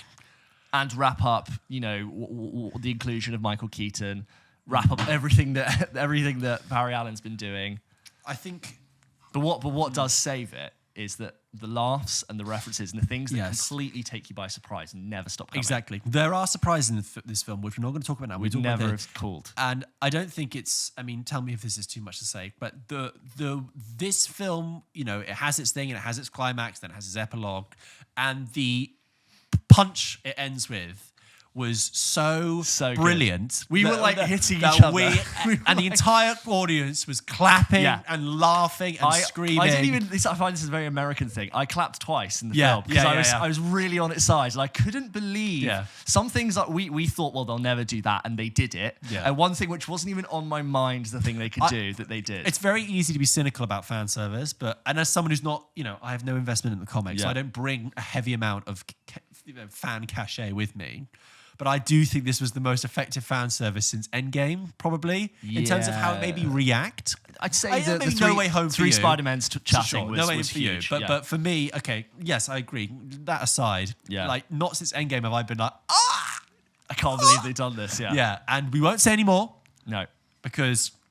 And wrap up, the inclusion of Michael Keaton, wrap up everything that Barry Allen's been doing. I think... But what does save it is that the laughs and the references and the things that completely take you by surprise and never stop coming. Exactly. There are surprises in this film, which we're not going to talk about now. We'd never have called. And I don't think it's... I mean, tell me if this is too much to say, but this film, it has its thing and it has its climax, then it has its epilogue, and the punch it ends with was so good. brilliant. We were like hitting each other. And the entire audience was clapping and laughing and screaming. I find this is a very American thing. I clapped twice in the film because I was really on its side. And I couldn't believe some things that we thought, well, they'll never do that, and they did it. Yeah. And one thing which wasn't even on my mind, the thing they could do that they did. It's very easy to be cynical about fan service, and as someone who's not, I have no investment in the comics, so I don't bring a heavy amount of fan cachet with me. But I do think this was the most effective fan service since Endgame, probably, in terms of how it made me react. I'd say the No Way Home three for you. Spider-Mans chatting Sure, was, No Way was for huge. you. But for me, okay, yes, I agree. That aside, like not since Endgame have I been like, I can't believe they've done this. Yeah, and we won't say any more. No.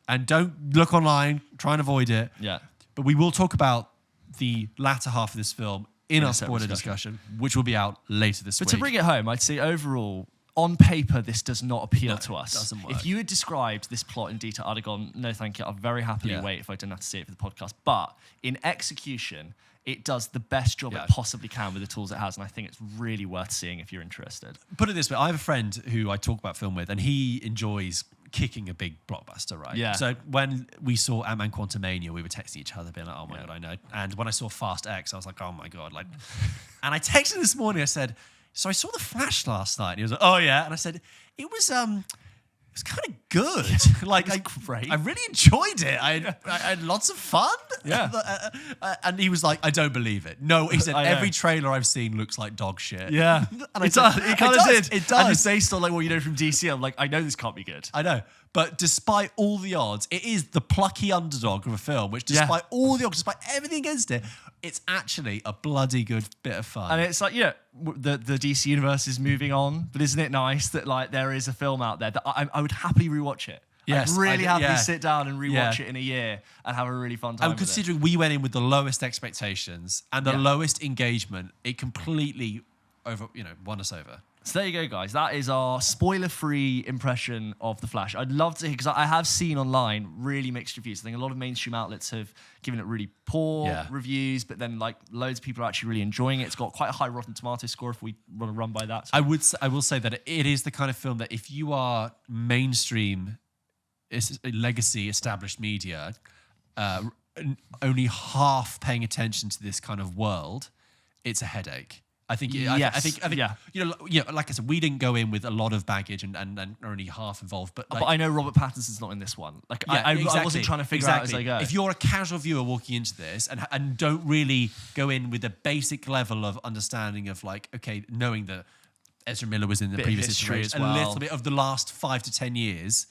And don't look online, try and avoid it. Yeah. But we will talk about the latter half of this film in our spoiler discussion, which will be out later this week. But to bring it home, I'd say overall, on paper, this does not appeal to us. It doesn't work. If you had described this plot in detail, I'd have gone, no, thank you. I'd very happily wait if I didn't have to see it for the podcast. But in execution, it does the best job it possibly can with the tools it has. And I think it's really worth seeing if you're interested. Put it this way. I have a friend who I talk about film with, and he enjoys kicking a big blockbuster, right? Yeah. So when we saw Ant-Man Quantumania, we were texting each other, being like, oh my God, I know. And when I saw Fast X, I was like, oh my God. And I texted him this morning, I said, so I saw The Flash last night. And he was like, oh yeah. And I said, it was kind of good. Great. I really enjoyed it. I had lots of fun. Yeah. And he was like, I don't believe it. No, he said, every trailer I've seen looks like dog shit. Yeah. And It kind of did. It does. And it's based on what you know from DC. I'm like, I know this can't be good. I know. But despite all the odds, it is the plucky underdog of a film, which despite all the odds, despite everything against it, it's actually a bloody good bit of fun. And it's like, the DC universe is moving on, but isn't it nice that there is a film out there that I would happily rewatch it. Yes, I'd really happily sit down and rewatch it in a year and have a really fun time. And considering we went in with the lowest expectations and the lowest engagement, it completely won us over. So there you go, guys. That is our spoiler-free impression of The Flash. I'd love to hear, because I have seen online really mixed reviews. I think a lot of mainstream outlets have given it really poor reviews, but then loads of people are actually really enjoying it. It's got quite a high Rotten Tomatoes score if we want to run by that. So. I will say that it is the kind of film that if you are mainstream, legacy, established media, only half paying attention to this kind of world, it's a headache. I think, like I said, we didn't go in with a lot of baggage and only half involved. But I know Robert Pattinson's not in this one. I wasn't trying to figure out as I go. If you're a casual viewer walking into this and don't really go in with a basic level of understanding of knowing that Ezra Miller was in the previous history as well, a little bit of the last 5 to 10 years,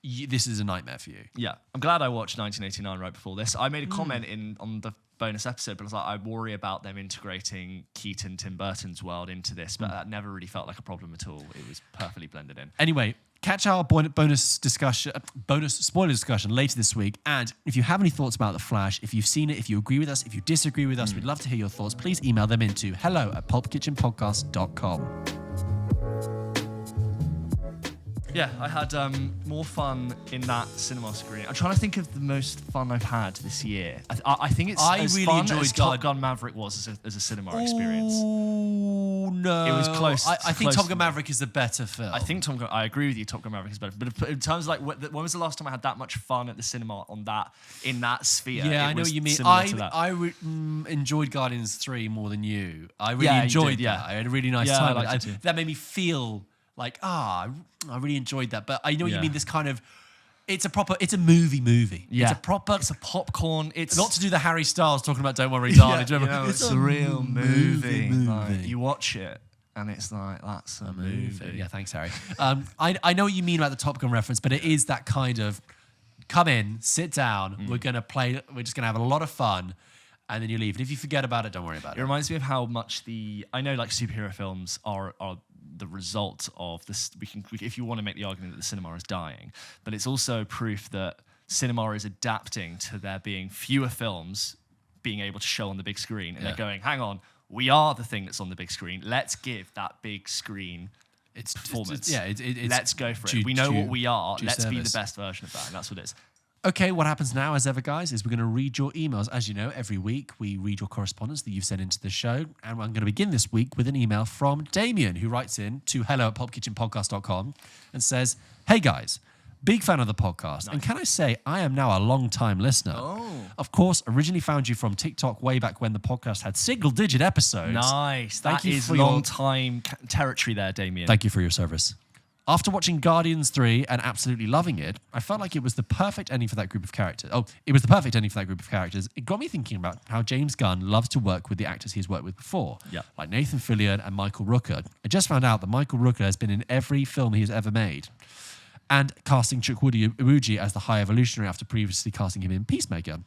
this is a nightmare for you. Yeah, I'm glad I watched 1989 right before this. I made a comment on the bonus episode, but I was like, I worry about them integrating Keaton, Tim Burton's world into this, but that never really felt like a problem at all. It was perfectly blended in. Anyway, catch our bonus spoiler discussion later this week. And if you have any thoughts about The Flash, if you've seen it, if you agree with us, if you disagree with us, we'd love to hear your thoughts. Please email them into hello@pulpkitchenpodcast.com. Yeah, I had more fun in that cinema screening. I'm trying to think of the most fun I've had this year. I think it's as really fun as Top Gun Maverick was as a cinema experience. Oh, no. It was close. I think Top Gun Maverick is the better film. I think I agree with you, Top Gun Maverick is better. But in terms of when was the last time I had that much fun at the cinema in that sphere? Yeah, I know what you mean. I enjoyed Guardians 3 more than you. I really enjoyed that. I had a really nice time. That made me feel I really enjoyed that. But I know what you mean, this kind of, it's a movie. Yeah. It's a popcorn. It's not to do the Harry Styles talking about Don't Worry, Darling. It's a real movie. You watch it and it's like, that's a movie. Yeah, thanks, Harry. I know what you mean about the Top Gun reference, but it is that kind of, come in, sit down, we're just going to have a lot of fun, and then you leave. And if you forget about it, don't worry about it. It reminds me of how much I know superhero films are the result of this. If you want to make the argument that the cinema is dying, but it's also proof that cinema is adapting to there being fewer films being able to show on the big screen, and they're going, hang on, we are the thing that's on the big screen. Let's give that big screen its performance. Let's go for it. We know what we are. Let's be the best version of that, and that's what it is. Okay, what happens now, as ever, guys, is we're going to read your emails. As you know, every week we read your correspondence that you've sent into the show. And I'm going to begin this week with an email from Damien, who writes in to hello@pulpkitchenpodcast.com and says, "Hey, guys, big fan of the podcast. Nice. And can I say, I am now a long-time listener. Oh. Of course, originally found you from TikTok way back when the podcast had single-digit episodes. Nice. That is long-time territory there, Damien. Thank you for your service. After watching Guardians 3 and absolutely loving it, I felt like it was the perfect ending for that group of characters. It was the perfect ending for that group of characters. It got me thinking about how James Gunn loves to work with the actors he's worked with before, like Nathan Fillion and Michael Rooker. I just found out that Michael Rooker has been in every film he has ever made. And casting Chukwudi Iwuji as the High Evolutionary after previously casting him in Peacemaker.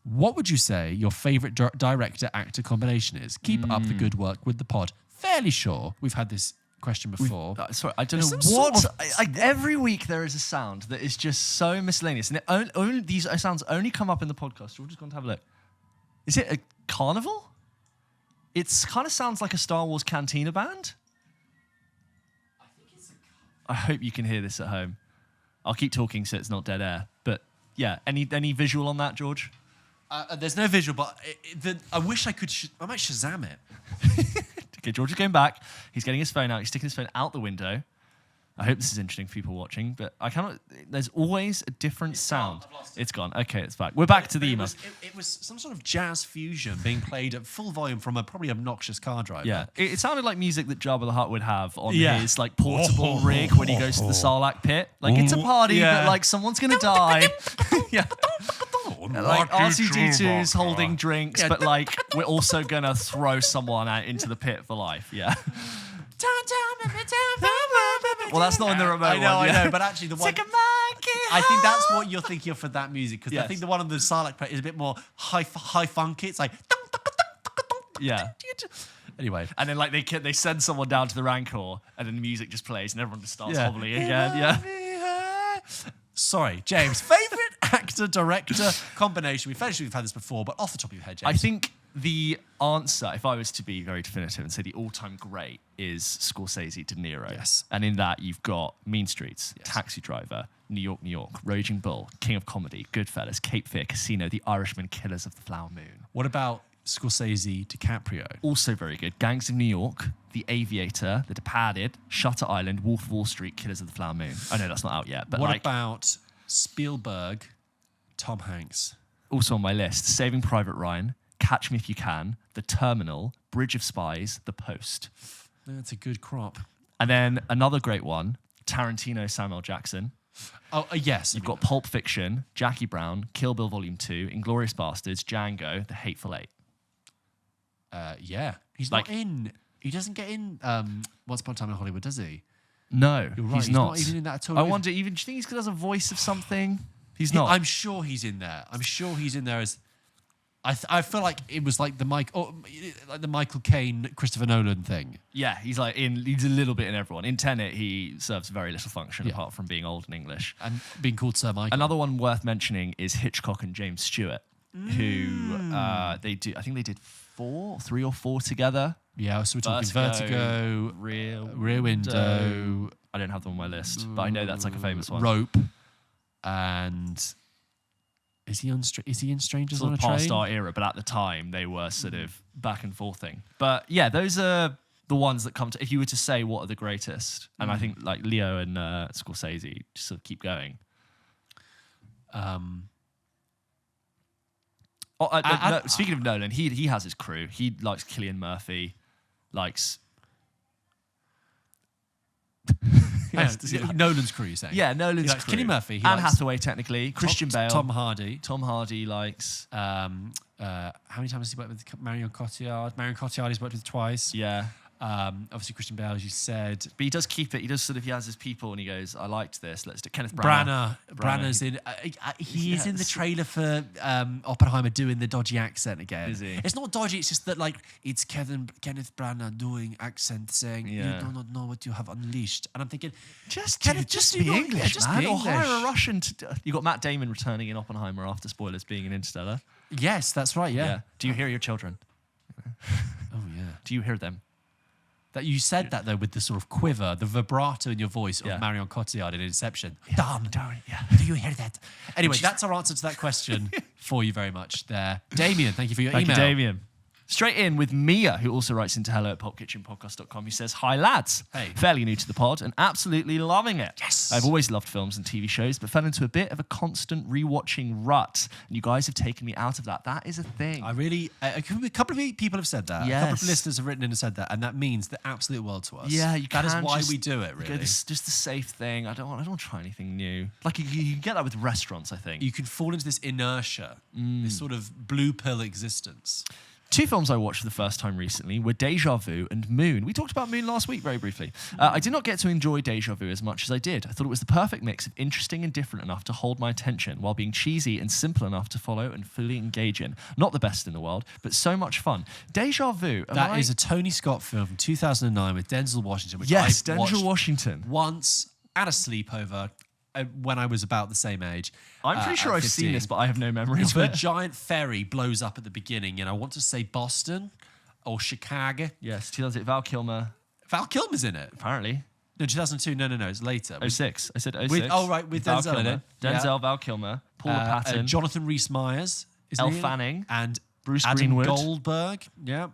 What would you say your favourite director-actor combination is? Keep up the good work with the pod. Fairly sure we've had this question before. Sorry, I don't know what. Every week there is a sound that is just so miscellaneous, and these sounds only come up in the podcast. We're just going to have a look. Is it a carnival? It kind of sounds like a Star Wars cantina band. I hope you can hear this at home. I'll keep talking so it's not dead air. But yeah, any visual on that, George? There's no visual, but I wish I could. I might Shazam it. Okay, George is going back. He's getting his phone out. He's sticking his phone out the window. I hope this is interesting for people watching, but I cannot. There's always a different sound. It's gone. Okay, it's back. We're back to the emails. It was some sort of jazz fusion being played at full volume from a probably obnoxious car driver. Yeah, it sounded like music that Jabba the Hutt would have on his like portable rig when he goes to the Sarlacc pit. Like it's a party, but like someone's gonna die. Yeah. Like RC-D2's holding drinks, but like we're also gonna throw someone out into the pit for life. Yeah. Well, that's not in the remote. I know, but actually the one. I think that's what you're thinking of for that music, because I think the one on the Sarlacc pit is a bit more high funky. It's like. Yeah. Anyway, and then like they send someone down to the Rancor, and then the music just plays, and everyone just starts hobbling again. Yeah. Sorry, James. Favorite actor-director combination. We've had this before, but off the top of your head, James. I think the answer, if I was to be very definitive and say the all-time great, is Scorsese, De Niro. Yes. And in that, you've got Mean Streets, Taxi Driver, New York, New York, Raging Bull, King of Comedy, Goodfellas, Cape Fear, Casino, The Irishman, Killers of the Flower Moon. What about Scorsese, DiCaprio? Also very good. Gangs of New York, The Aviator, The Departed, Shutter Island, Wolf of Wall Street, Killers of the Flower Moon. I know that's not out yet, but what about Spielberg, Tom Hanks? Also on my list, Saving Private Ryan, Catch Me If You Can, The Terminal, Bridge of Spies, The Post. That's a good crop. And then another great one, Tarantino, Samuel Jackson. Oh, yes. You've got Pulp Fiction, Jackie Brown, Kill Bill Volume 2, Inglourious Bastards, Django, The Hateful Eight. Yeah. He's not in... He doesn't get in Once Upon a Time in Hollywood, does he? No, You're right. He's not. Not even in that at all. I wonder, do you think he's has a voice of something? He's not. I'm sure he's in there. I'm sure he's in there as... I feel like it was like the Michael Caine, Christopher Nolan thing. Yeah, he's a little bit in everyone. In Tenet, he serves very little function apart from being old and English. And being called Sir Michael. Another one worth mentioning is Hitchcock and James Stewart, who they do. I think they did 3 or 4 together. Yeah, so we're talking Vertigo, Rear Window. I don't have them on my list, but I know that's like a famous one. Rope, and is he in Strangers on a Train? Past our era, but at the time they were sort of back and forthing. But yeah, those are the ones that come to. If you were to say what are the greatest, and I think like Leo and Scorsese just sort of keep going. Speaking of Nolan, he has his crew. He likes Cillian Murphy, likes. Nolan's crew, you're saying? Yeah, Nolan's crew. Cillian Murphy. Anne Hathaway, technically. Christian Bale. Tom Hardy. Tom Hardy likes. How many times has he worked with Marion Cotillard? Marion Cotillard he's worked with twice. Yeah. Obviously Christian Bale, as you said. But he does keep it. He does sort of, he has his people and he goes, I liked this. Let's do Kenneth Branagh. Branagh. in. He is in the trailer for Oppenheimer doing the dodgy accent again. Is he? It's not dodgy. It's just that like it's Kenneth Branagh doing accent, saying you do not know what you have unleashed. And I'm thinking, just be English, just man. be Or English. hire a Russian. You got Matt Damon returning in Oppenheimer after spoilers being in Interstellar. Yes, that's right. Yeah. Do you hear your children? Oh yeah. Do you hear them? That you said that though with the sort of quiver, the vibrato in your voice of Marion Cotillard in Inception. Damn, Darren, do you hear that? Anyway, that's our answer to that question for you very much there. Damien, thank you for your email. Thank you, Damien. Straight in with Mia, who also writes into hello@pulpkitchenpodcast.com, who says, hi lads, fairly new to the pod and absolutely loving it. Yes. I've always loved films and TV shows, but fell into a bit of a constant rewatching rut. And you guys have taken me out of that. That is a thing. A couple of people have said that. Yes. A couple of listeners have written in and said that, and that means the absolute world to us. Yeah, that is why we do it, really. Just the safe thing. I don't want to try anything new. Like you can get that with restaurants, I think. You can fall into this inertia, this sort of blue pill existence. Two films I watched for the first time recently were Deja Vu and Moon. We talked about Moon last week very briefly. I did not get to enjoy Deja Vu as much as I did. I thought it was the perfect mix of interesting and different enough to hold my attention while being cheesy and simple enough to follow and fully engage in. Not the best in the world, but so much fun. Deja Vu. That is a Tony Scott film from 2009 with Denzel Washington, which Denzel Washington. Once at a sleepover when I was about the same age. I'm pretty sure I've seen this, but I have no memory of it. Where a giant ferry blows up at the beginning, and I want to say Boston or Chicago. Yes, 2008, Val Kilmer. Val Kilmer's in it. Apparently. No, 2002. No, it's later. 06. I said 06. With Denzel in it. Denzel, Val Kilmer, Paula Patton. Jonathan Rhys-Meyers. Elle Fanning. And Bruce Adam Greenwood. Goldberg. Yeah.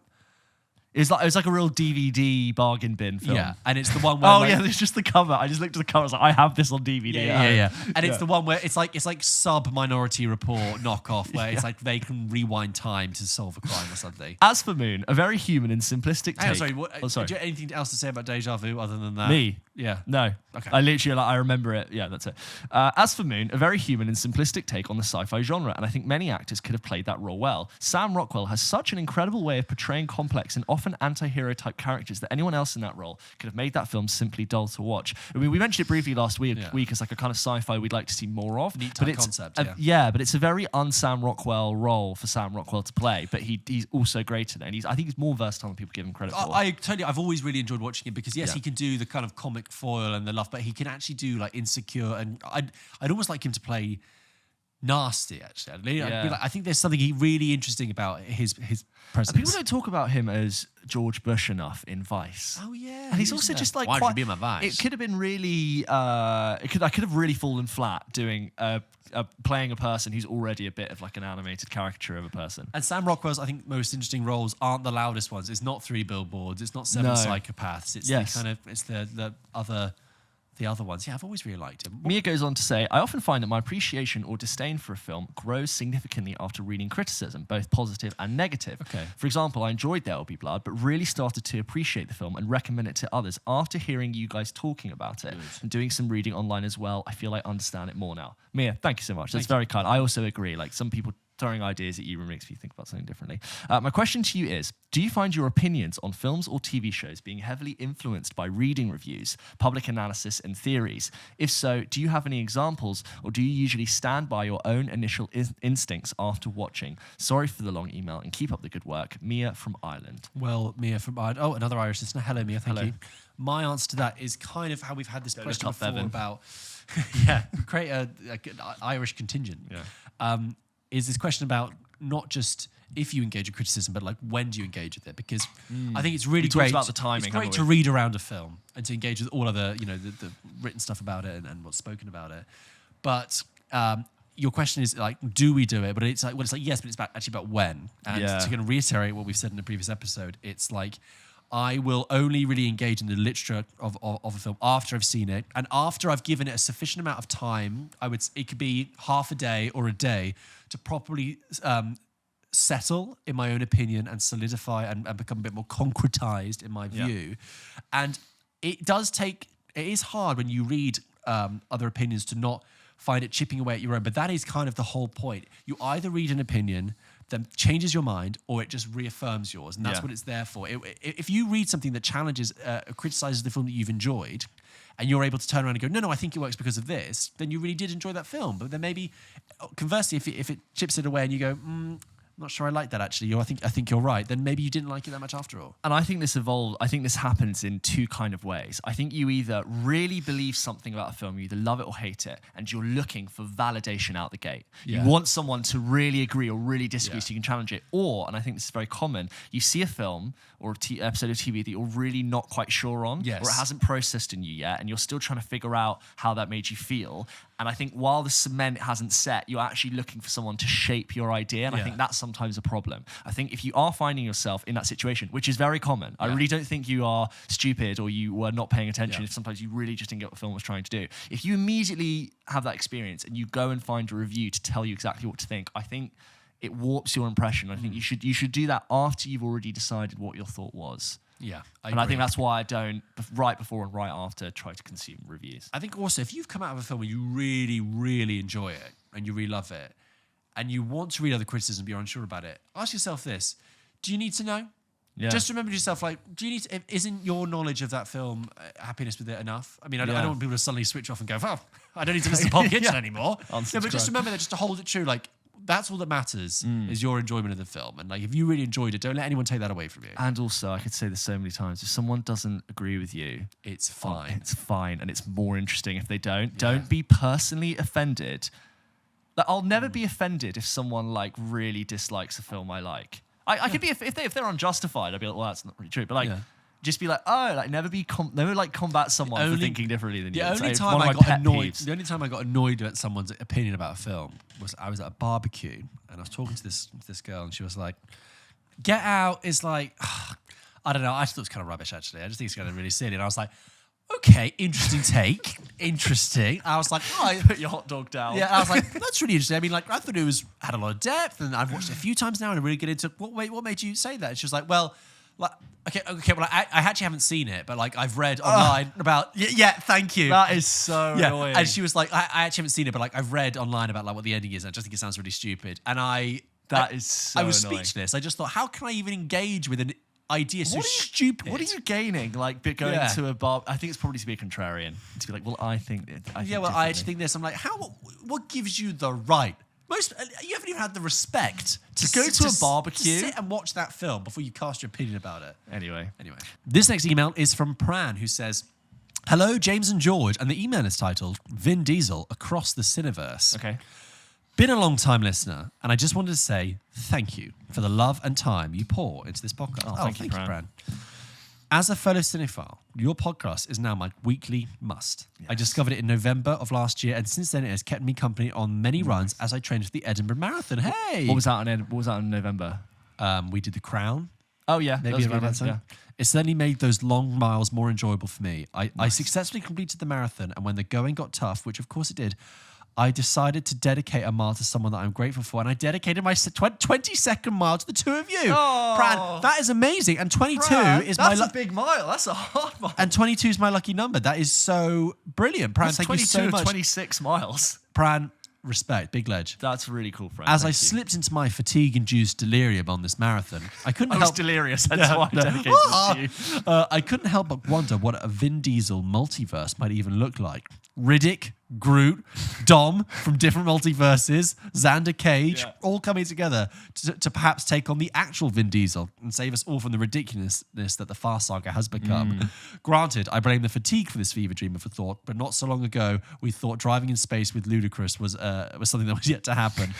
It was like a real DVD bargain bin film. Yeah, and it's the one where it's just the cover. I just looked at the cover. I was like, I have this on DVD. Yeah. And it's the one where it's like Sub-Minority Report knockoff, where it's like they can rewind time to solve a crime or something. As for Moon, a very human and simplistic take. Sorry. Do you have anything else to say about Deja Vu other than that? Me? Yeah. No. Okay. I literally, I remember it. Yeah, that's it. As for Moon, a very human and simplistic take on the sci-fi genre, and I think many actors could have played that role well. Sam Rockwell has such an incredible way of portraying complex and often anti-hero type characters that anyone else in that role could have made that film simply dull to watch. I mean, we mentioned it briefly last week as like a kind of sci-fi we'd like to see more of. Neat type concept, but it's a very un-Sam Rockwell role for Sam Rockwell to play, but he's also great at it, and I think he's more versatile than people give him credit for. I've always really enjoyed watching him because he can do the kind of comic foil and the love, but he can actually do like Insecure, and I'd almost like him to play nasty, actually. I think there's something really interesting about his presence. People don't talk about him as George Bush enough in Vice. Oh yeah, and he's also just like why should be in my Vice? It could have been really. I could have really fallen flat doing playing a person who's already a bit of like an animated caricature of a person. And Sam Rockwell's, I think, most interesting roles aren't the loudest ones. It's not Three Billboards. It's not Seven Psychopaths. It's the other ones. Yeah, I've always really liked him. Mia goes on to say, I often find that my appreciation or disdain for a film grows significantly after reading criticism, both positive and negative. Okay. For example, I enjoyed There Will Be Blood, but really started to appreciate the film and recommend it to others after hearing you guys talking about it and doing some reading online as well. I feel I understand it more now. Mia, thank you so much. That's very kind. I also agree. Like, some people throwing ideas at you makes you think about something differently. My question to you is, do you find your opinions on films or TV shows being heavily influenced by reading reviews, public analysis, and theories? If so, do you have any examples, or do you usually stand by your own initial instincts after watching? Sorry for the long email, and keep up the good work. Mia from Ireland. Well, Mia from Ireland. Oh, another Irish listener. Hello, Mia. Thank you. My answer to that is kind of how we've had this question before about create a Irish contingent. Yeah. Is this question about not just if you engage with criticism, but like when do you engage with it? Because I think it's really great. About the timing, it's great to read around a film and to engage with all of the the written stuff about it and what's spoken about it. But your question is like, do we do it? But it's like, yes, but it's actually about when. And to kind of reiterate what we've said in the previous episode, it's like, I will only really engage in the literature of a film after I've seen it, and after I've given it a sufficient amount of time. It could be half a day or a day to properly settle in my own opinion and solidify and become a bit more concretized in my view. And it is hard when you read other opinions to not find it chipping away at your own, but that is kind of the whole point. You either read an opinion that changes your mind, or it just reaffirms yours, and that's what it's there for. If you read something that challenges, criticizes the film that you've enjoyed, and you're able to turn around and go, no, I think it works because of this, then you really did enjoy that film. But then maybe, conversely, if it chips it away and you go, I'm not sure I like that actually. I think you're right. Then maybe you didn't like it that much after all. And I think this evolved. I think this happens in two kind of ways. I think you either really believe something about a film, you either love it or hate it, and you're looking for validation out the gate. Yeah. You want someone to really agree or really disagree so you can challenge it. Or, and I think this is very common, you see a film or episode of TV that you're really not quite sure on, or it hasn't processed in you yet, and you're still trying to figure out how that made you feel. And I think while the cement hasn't set, you're actually looking for someone to shape your idea. And I think that's sometimes a problem. I think if you are finding yourself in that situation, which is very common, I really don't think you are stupid or you were not paying attention. If sometimes you really just didn't get what the film was trying to do. If you immediately have that experience and you go and find a review to tell you exactly what to think, I think it warps your impression. I think you should do that after you've already decided what your thought was. Yeah, I think that's why I don't, right before and right after, try to consume reviews. I think also if you've come out of a film and you really, really enjoy it and you really love it and you want to read other criticism but you're unsure about it, ask yourself this. Do you need to know? Yeah. Just remember to yourself, like, do you need to, isn't your knowledge of that film happiness with it enough? I mean, I don't want people to suddenly switch off and go, oh, I don't need to listen to PULP Kitchen anymore. No, but just remember that, just to hold it true, like, that's all that matters is your enjoyment of the film. And like, if you really enjoyed it, don't let anyone take that away from you. And also, I could say this so many times, if someone doesn't agree with you, it's fine. It's fine. And it's more interesting if they don't. Yeah. Don't be personally offended. Like, I'll never be offended if someone like really dislikes a film I like. I could be, if they're unjustified, I'd be like, well, that's not really true. But like, just be like, oh, like never combat someone for thinking differently than you. The only time I got annoyed at someone's opinion about a film was I was at a barbecue and I was talking to this girl and she was like, Get Out is like, I don't know, I just thought it was kind of rubbish actually. I just think it's kind of really silly. And I was like, okay, interesting take. Interesting. I was like, oh, put your hot dog down. Yeah, I was like, that's really interesting. I mean, like, I thought it had a lot of depth, and I've watched it a few times now, and I really get into what made you say that? And she was like, well, like, okay. Well, I actually haven't seen it, but like, I've read online about. Yeah, thank you. That is so annoying. And she was like, I actually haven't seen it, but like, I've read online about like what the ending is, and I just think it sounds really stupid. And I was speechless. I just thought, how can I even engage with an idea so stupid? What are you gaining? Like going to a bar? I think it's probably to be a contrarian. To be like, well, I think I actually think this. I'm like, what gives you the right? You haven't even had the respect to go to a barbecue, to sit and watch that film before you cast your opinion about it. Anyway, this next email is from Pran, who says, "Hello, James and George," and the email is titled "Vin Diesel Across the Cineverse." Okay. Been a long time listener, and I just wanted to say thank you for the love and time you pour into this podcast. Oh, thank you, Pran. As a fellow cinephile, your podcast is now my weekly must. Yes. I discovered it in November of last year, and since then it has kept me company on many runs as I trained for the Edinburgh Marathon. Hey! What was that in November? We did The Crown. Oh, yeah. Maybe around that time. Yeah. It certainly made those long miles more enjoyable for me. I successfully completed the marathon, and when the going got tough, which of course it did, I decided to dedicate a mile to someone that I'm grateful for, and I dedicated my 22nd mile to the two of you. Oh, Pran, that is amazing. And 22 is that's a big mile. That's a hard mile. And 22 is my lucky number. That is so brilliant. Pran, thank you so much. 26 miles. Pran, respect, big ledge. That's really cool, Pran. As I slipped into my fatigue-induced delirium on this marathon, I couldn't help... I was delirious, that's why I dedicated it to you. I couldn't help but wonder what a Vin Diesel multiverse might even look like. Riddick, Groot, Dom from different multiverses, Xander Cage, all coming together to perhaps take on the actual Vin Diesel and save us all from the ridiculousness that the Fast Saga has become. Granted, I blame the fatigue for this fever dream of a thought, but not so long ago, we thought driving in space with Ludacris was something that was yet to happen.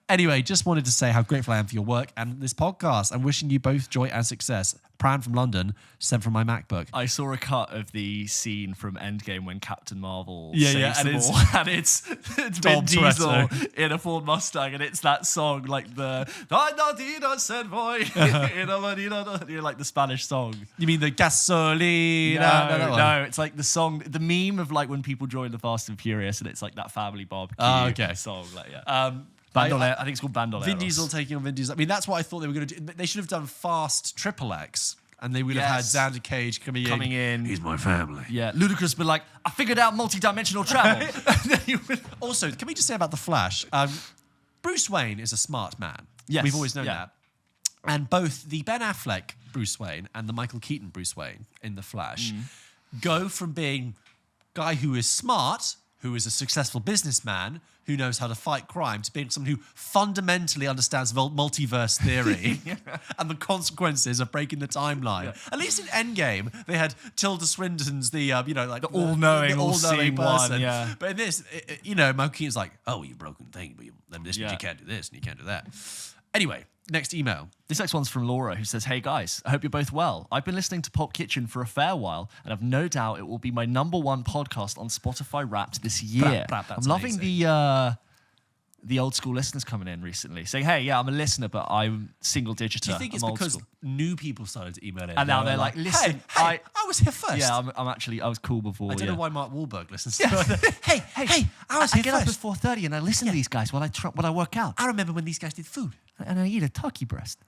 Anyway, just wanted to say how grateful I am for your work and this podcast. I'm wishing you both joy and success. Pran from London, sent from my MacBook. I saw a cut of the scene from Endgame when Captain Marvel saves them all, and it's Vin Diesel in a Ford Mustang, and it's that song, like the like the Spanish song. You mean the gasolina? No, it's like the song, the meme of like when people join the Fast and Furious, and it's like that family barbecue song. Like, Bandolero. I think it's called Bandolero. Vin Diesel taking on Vin Diesel. I mean, that's what I thought they were going to do. They should have done Fast XXX, and they would have had Xander Cage coming in. He's my family. Yeah, Ludacris been like, I figured out multi-dimensional travel. Also, can we just say about The Flash? Bruce Wayne is a smart man. Yes. We've always known that. And both the Ben Affleck Bruce Wayne and the Michael Keaton Bruce Wayne in The Flash go from being guy who is smart, who is a successful businessman who knows how to fight crime to being someone who fundamentally understands multiverse theory and the consequences of breaking the timeline. Yeah. At least in Endgame, they had Tilda Swinton's the all-knowing, all-seeing person. One, yeah. But in this, Michael Keaton's like, oh, you broken thing, but you can't do this and you can't do that. Anyway, next email. This next one's from Laura, who says, "Hey guys, I hope you're both well. I've been listening to Pulp Kitchen for a fair while, and I've no doubt it will be my #1 podcast on Spotify Wrapped this year." I'm loving the old school listeners coming in recently, saying, "Hey, yeah, I'm a listener, but I'm single digital." Do you think it's because new people started to email in? And now they're like, "Listen, hey, I was here first." Yeah, I was cool before. I don't know why Mark Wahlberg listens to it. Hey, I was here get first. up at 4:30 and I listen to these guys while I work out. I remember when these guys did food. And I eat a turkey breast.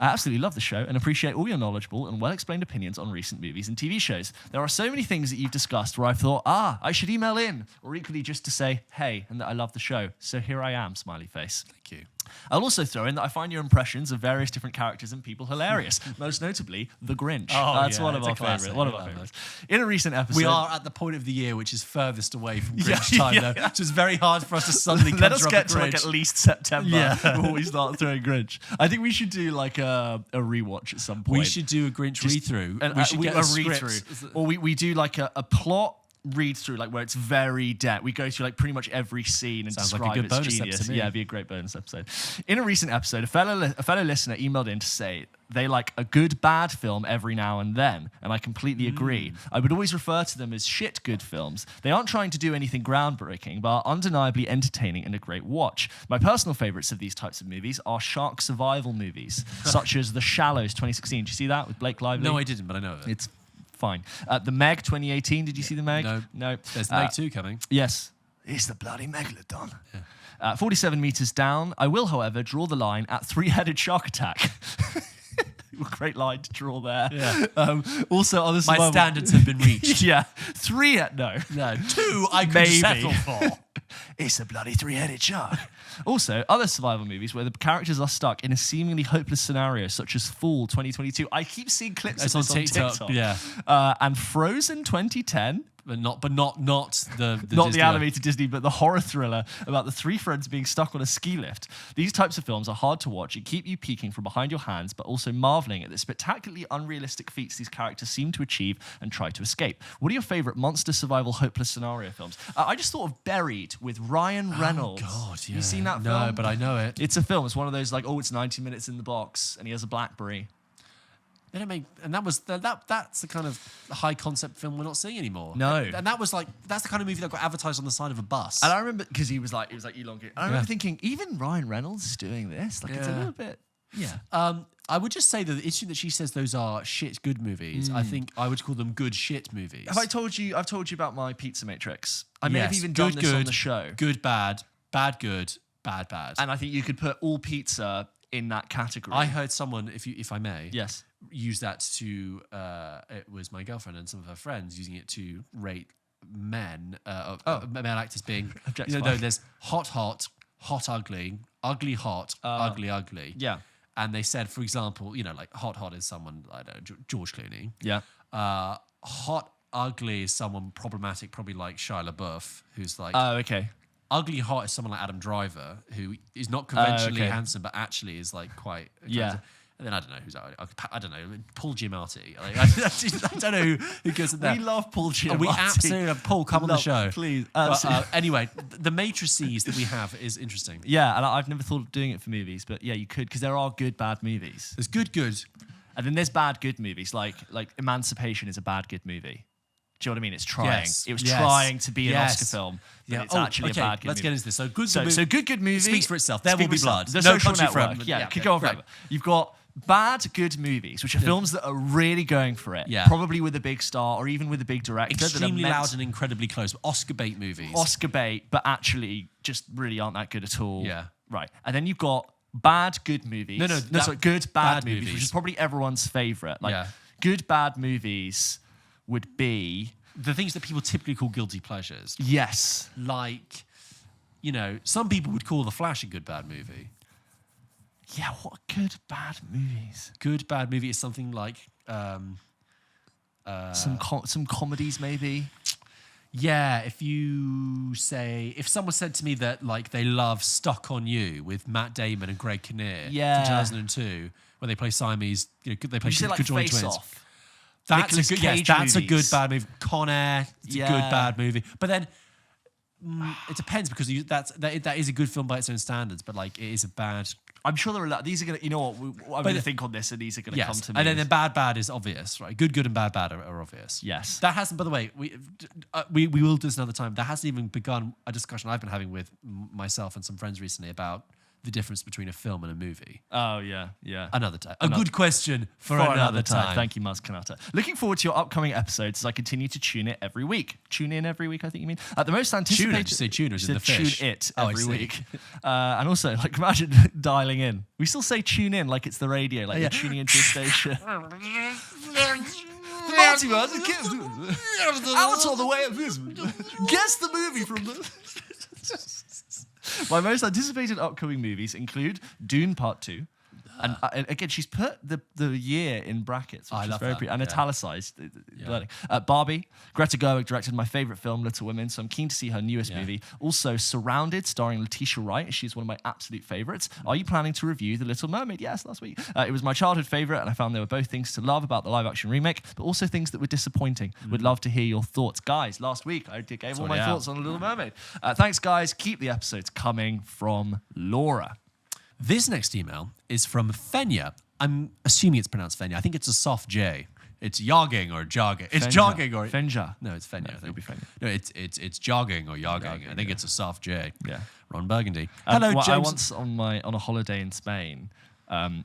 I absolutely love the show and appreciate all your knowledgeable and well-explained opinions on recent movies and TV shows. There are so many things that you've discussed where I've thought, I should email in, or equally just to say, hey, and that I love the show. So here I am, smiley face. Thank you. I'll also throw in that I find your impressions of various different characters and people hilarious, most notably the Grinch. That's one of our favorites. One of our favorites. In a recent episode... We are at the point of the year which is furthest away from Grinch time, though. So it's very hard for us to suddenly Let us get to at least September before we start throwing Grinch. I think we should do a rewatch at some point. We should do a Grinch read-through. We should get a read-through. Or we do a plot read through, where it's very depth. We go through pretty much every scene and sounds describe like a good its bonus genius. episode to me. Yeah, it'd be a great bonus episode. In a recent episode, a fellow listener emailed in to say they like a good bad film every now and then, and I completely agree. I would always refer to them as shit good films. They aren't trying to do anything groundbreaking, but are undeniably entertaining and a great watch. My personal favorites of these types of movies are shark survival movies, such as The Shallows 2016. Did you see that with Blake Lively? No, I didn't, but I know of it. It's fine. The Meg 2018. Did you see the Meg? No. There's Meg 2 coming. Yes. It's the bloody Megalodon. Yeah. 47 meters down. I will, however, draw the line at three-headed shark attack. Great line to draw there. Yeah. Also, other my standards have been reached. Yeah. 3 no. 2 I could settle for. It's a bloody three-headed shark. Also, other survival movies where the characters are stuck in a seemingly hopeless scenario, such as Fall 2022. I keep seeing clips of this on TikTok. Yeah. And Frozen 2010. But not the not the animated Disney, but the horror thriller about the 3 friends being stuck on a ski lift. These types of films are hard to watch and keep you peeking from behind your hands, but also marveling at the spectacularly unrealistic feats these characters seem to achieve and try to escape. What are your favorite monster survival hopeless scenario films? I just thought of Buried with Ryan Reynolds. Oh God, yeah. You seen that film? No, but I know it. It's a film. It's one of those it's 90 minutes in the box, and he has a BlackBerry. They don't make, and that's the kind of high concept film we're not seeing anymore. No, and that was that's the kind of movie that got advertised on the side of a bus. And I remember because he was elongated. I remember thinking, even Ryan Reynolds is doing this. It's a little bit. Yeah. I would just say that the issue that she says those are shit good movies. I think I would call them good shit movies. I've told you about my pizza matrix. I may have even done this on the show. Good, bad, bad, good, bad, bad. And I think you could put all pizza in that category. I heard someone, if I may, yes, use that to. It was my girlfriend and some of her friends using it to rate men, male actors being. There's hot, ugly, ugly, hot, ugly, ugly. Yeah. And they said, for example, hot is someone, I don't know, George Clooney. Yeah. Hot, ugly is someone problematic, probably like Shia LaBeouf, who's like... Oh, okay. Ugly hot is someone like Adam Driver, who is not conventionally handsome, but actually is quite... Yeah. And then I don't know I don't know, Paul Giamatti. I don't know who goes in there. We love Paul Giamatti. We absolutely love Paul. Come on the show, please. Anyway, the matrices that we have is interesting. Yeah, and I've never thought of doing it for movies, but yeah, you could, because there are good, bad movies. There's good, and then there's bad, good movies. Like Emancipation is a bad, good movie. Do you know what I mean? It's trying. Yes. It was trying to be an Oscar film. Yeah. It's actually a bad, good movie. Let's get into this. So good movie speaks for itself. There will be blood. The No Social Country Network. for Yeah, could go on forever. You've got bad, good movies, which are films that are really going for it. Yeah. Probably with a big star or even with a big director. Extremely loud and incredibly close. Oscar bait movies. Oscar bait, but actually just really aren't that good at all. Yeah. Right. And then you've got bad, good movies. Sorry, good, bad movies, which is probably everyone's favourite. Good, bad movies would be... the things that people typically call guilty pleasures. Yes. Like, some people would call The Flash a good, bad movie. Yeah, what good, bad movies? Good, bad movie is something like... some comedies, maybe? Yeah, if someone said to me that like they love Stuck on You with Matt Damon and Greg Kinnear from 2002, where they play Siamese, they play conjoined twins. Off? That's Nicolas a good, Cage that's a good movies. bad movie. Con Air, it's a good bad movie. But then it depends because that is a good film by its own standards, but like it is a bad. I'm sure there are a lot. These are gonna, I'm gonna think on this, and these are gonna come to me. And then bad is obvious, right? Good and bad are obvious. Yes. That hasn't. By the way, we will do this another time. That hasn't even begun a discussion I've been having with myself and some friends recently about the difference between a film and a movie. Oh, yeah. Another time. A good question for another time. Thank you, Maz Kanata. Looking forward to your upcoming episodes as I continue to tune in every week, I think you mean. The most anticipated... Tune it, say tuners in the fish. Tune it every week. And also, like, imagine dialing in. We still say tune in like it's the radio, like you're tuning into a station. Multiverse, Avatar the Way of Wisdom. Guess the movie from the... My most anticipated upcoming movies include Dune Part 2. And again, she's put the year in brackets, which is very pretty, and italicized. Barbie. Greta Gerwig directed my favorite film, Little Women, so I'm keen to see her newest movie. Also, Surrounded, starring Letitia Wright. She's one of my absolute favorites. Are you planning to review The Little Mermaid? Yes, last week. It was my childhood favorite, and I found there were both things to love about the live-action remake, but also things that were disappointing. Would love to hear your thoughts. Guys, last week I gave all my thoughts on The Little Mermaid. Thanks, guys. Keep the episodes coming from Laura. This next email is from Fenya. I'm assuming it's pronounced Fenya. I think it's a soft J. It's jogging or jogging. It's Fenja. jogging or... Fenja. No, it's Fenya. No, it'll be Fenya. No, it's jogging or jogging. I think it's a soft J. Yeah. Ron Burgundy. Hello, James. I once on a holiday in Spain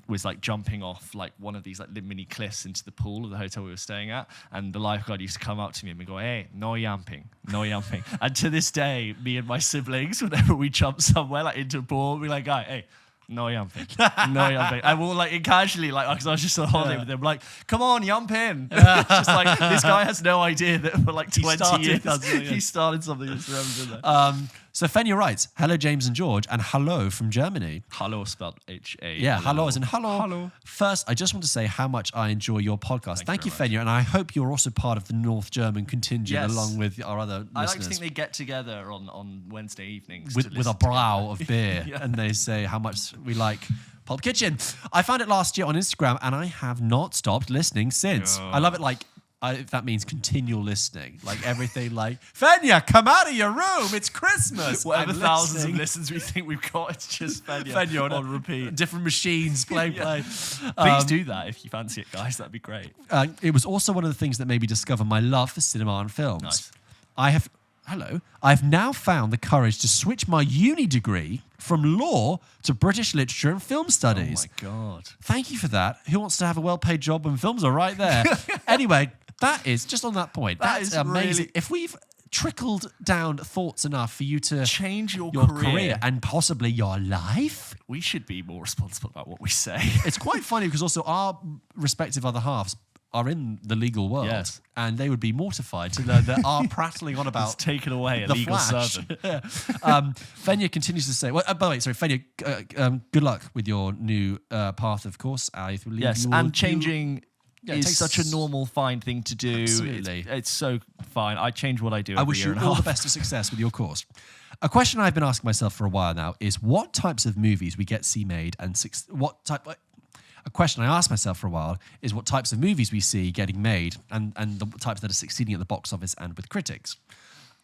was like jumping off like one of these like mini cliffs into the pool of the hotel we were staying at, and the lifeguard used to come up to me and go, "Hey, no jumping." And to this day, me and my siblings, whenever we jump somewhere like into a pool, we're like, "Hey, no jumping." And we'll like casually, like, because I was just on holiday with them, like, "Come on, jump in." Just like this guy has no idea that for like 20 years he started something that's never been there. So Fenya writes, "Hello, James and George, and hello from Germany." Hello spelled H-A. Yeah, hello as in hello. Hello. First, I just want to say how much I enjoy your podcast. Thank you, Fenya, and I hope you're also part of the North German contingent along with our other listeners. I like to think they get together on Wednesday evenings with a brow of beer, and they say how much we like Pulp Kitchen. I found it last year on Instagram, and I have not stopped listening since. I love it like... if that means continual listening, like everything, like Fenya, come out of your room, it's Christmas. Whatever thousands of listens we think we've got, it's just Fenya on repeat. Different machines, play. Please do that if you fancy it, guys. That'd be great. It was also one of the things that made me discover my love for cinema and films. Nice. I've now found the courage to switch my uni degree from law to British literature and film studies. Oh my God. Thank you for that. Who wants to have a well-paid job when films are right there? Anyway, that is, just on that point, that's amazing. Really, if we've trickled down thoughts enough for you to change your career and possibly your life, we should be more responsible about what we say. It's quite funny because also our respective other halves are in the legal world, and they would be mortified to learn that our prattling on about it's taken away a legal servant. Fenya continues to say, by the way, sorry, Fenya, good luck with your new path, of course. I believe and changing is such a normal, fine thing to do. Absolutely. It's so fine. I change what I do every I wish year you all the best of success with your course. A question I've been asking myself for a while now is what types of movies we get to see made and a question I asked myself for a while is what types of movies we see getting made and the types that are succeeding at the box office and with critics.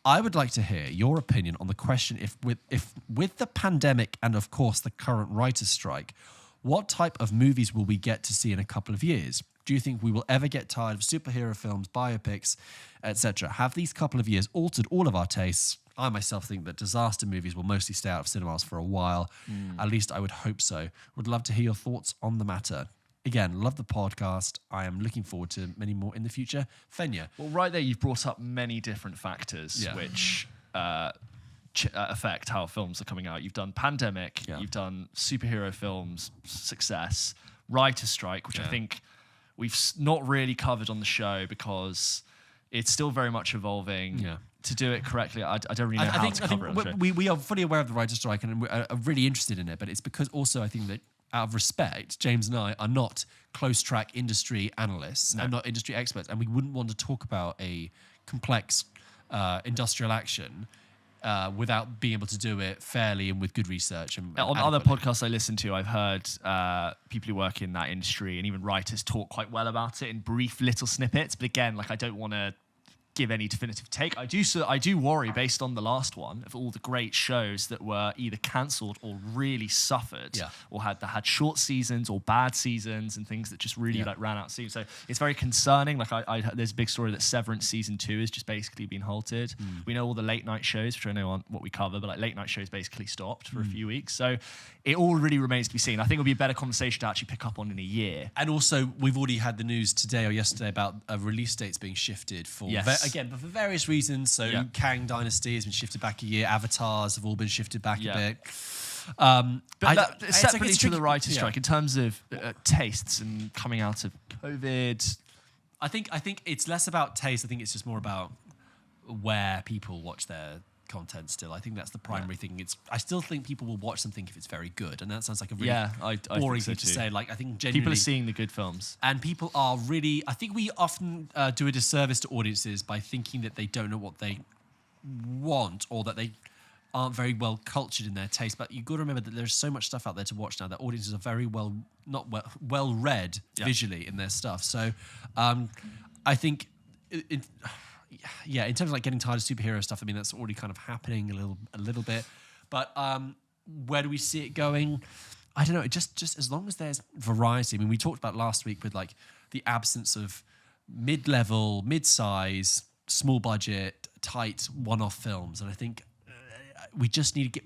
I would like to hear your opinion on the question if with the pandemic and, of course, the current writer's strike, what type of movies will we get to see in a couple of years? Do you think we will ever get tired of superhero films, biopics, etc.? Have these couple of years altered all of our tastes? I myself think that disaster movies will mostly stay out of cinemas for a while. At least I would hope so. Would love to hear your thoughts on the matter. Again, love the podcast. I am looking forward to many more in the future. Fenya. Well, right there, you've brought up many different factors which affect how films are coming out. You've done pandemic, you've done superhero films, success, writer's strike, which I think we've not really covered on the show because it's still very much evolving. To do it correctly, I don't really know how to cover it. We are fully aware of the writer's strike and are really interested in it, but it's because also I think that out of respect, James and I are not close-track industry analysts and not industry experts, and we wouldn't want to talk about a complex industrial action without being able to do it fairly and with good research. And on other podcasts I listen to, I've heard people who work in that industry and even writers talk quite well about it in brief little snippets. But again, like I don't want to give any definitive take. I do worry, based on the last one, of all the great shows that were either cancelled or really suffered, or had short seasons or bad seasons and things that just really like ran out soon. So it's very concerning. Like there's a big story that Severance season 2 has just basically been halted. We know all the late night shows, which I know aren't what we cover, but like late night shows basically stopped for a few weeks. So it all really remains to be seen. I think it'll be a better conversation to actually pick up on in a year. And also, we've already had the news today or yesterday about release dates being shifted for but for various reasons. So Kang Dynasty has been shifted back a year. Avatars have all been shifted back a bit. But separately to the writer's strike, in terms of tastes and coming out of COVID, I think it's less about taste. I think it's just more about where people watch their content still. I think that's the primary thing. I still think people will watch something if it's very good, and that sounds like a really boring thing to say. Like I think genuinely people are seeing the good films, and people are really. I think we often do a disservice to audiences by thinking that they don't know what they want or that they aren't very well cultured in their taste. But you've got to remember that there's so much stuff out there to watch now that audiences are very not well read visually in their stuff. So I think in terms of like getting tired of superhero stuff, I mean that's already kind of happening a little bit. But where do we see it going? I don't know. Just as long as there's variety. I mean, we talked about last week with like the absence of mid-level, mid-size, small budget, tight one-off films, and I think we just need to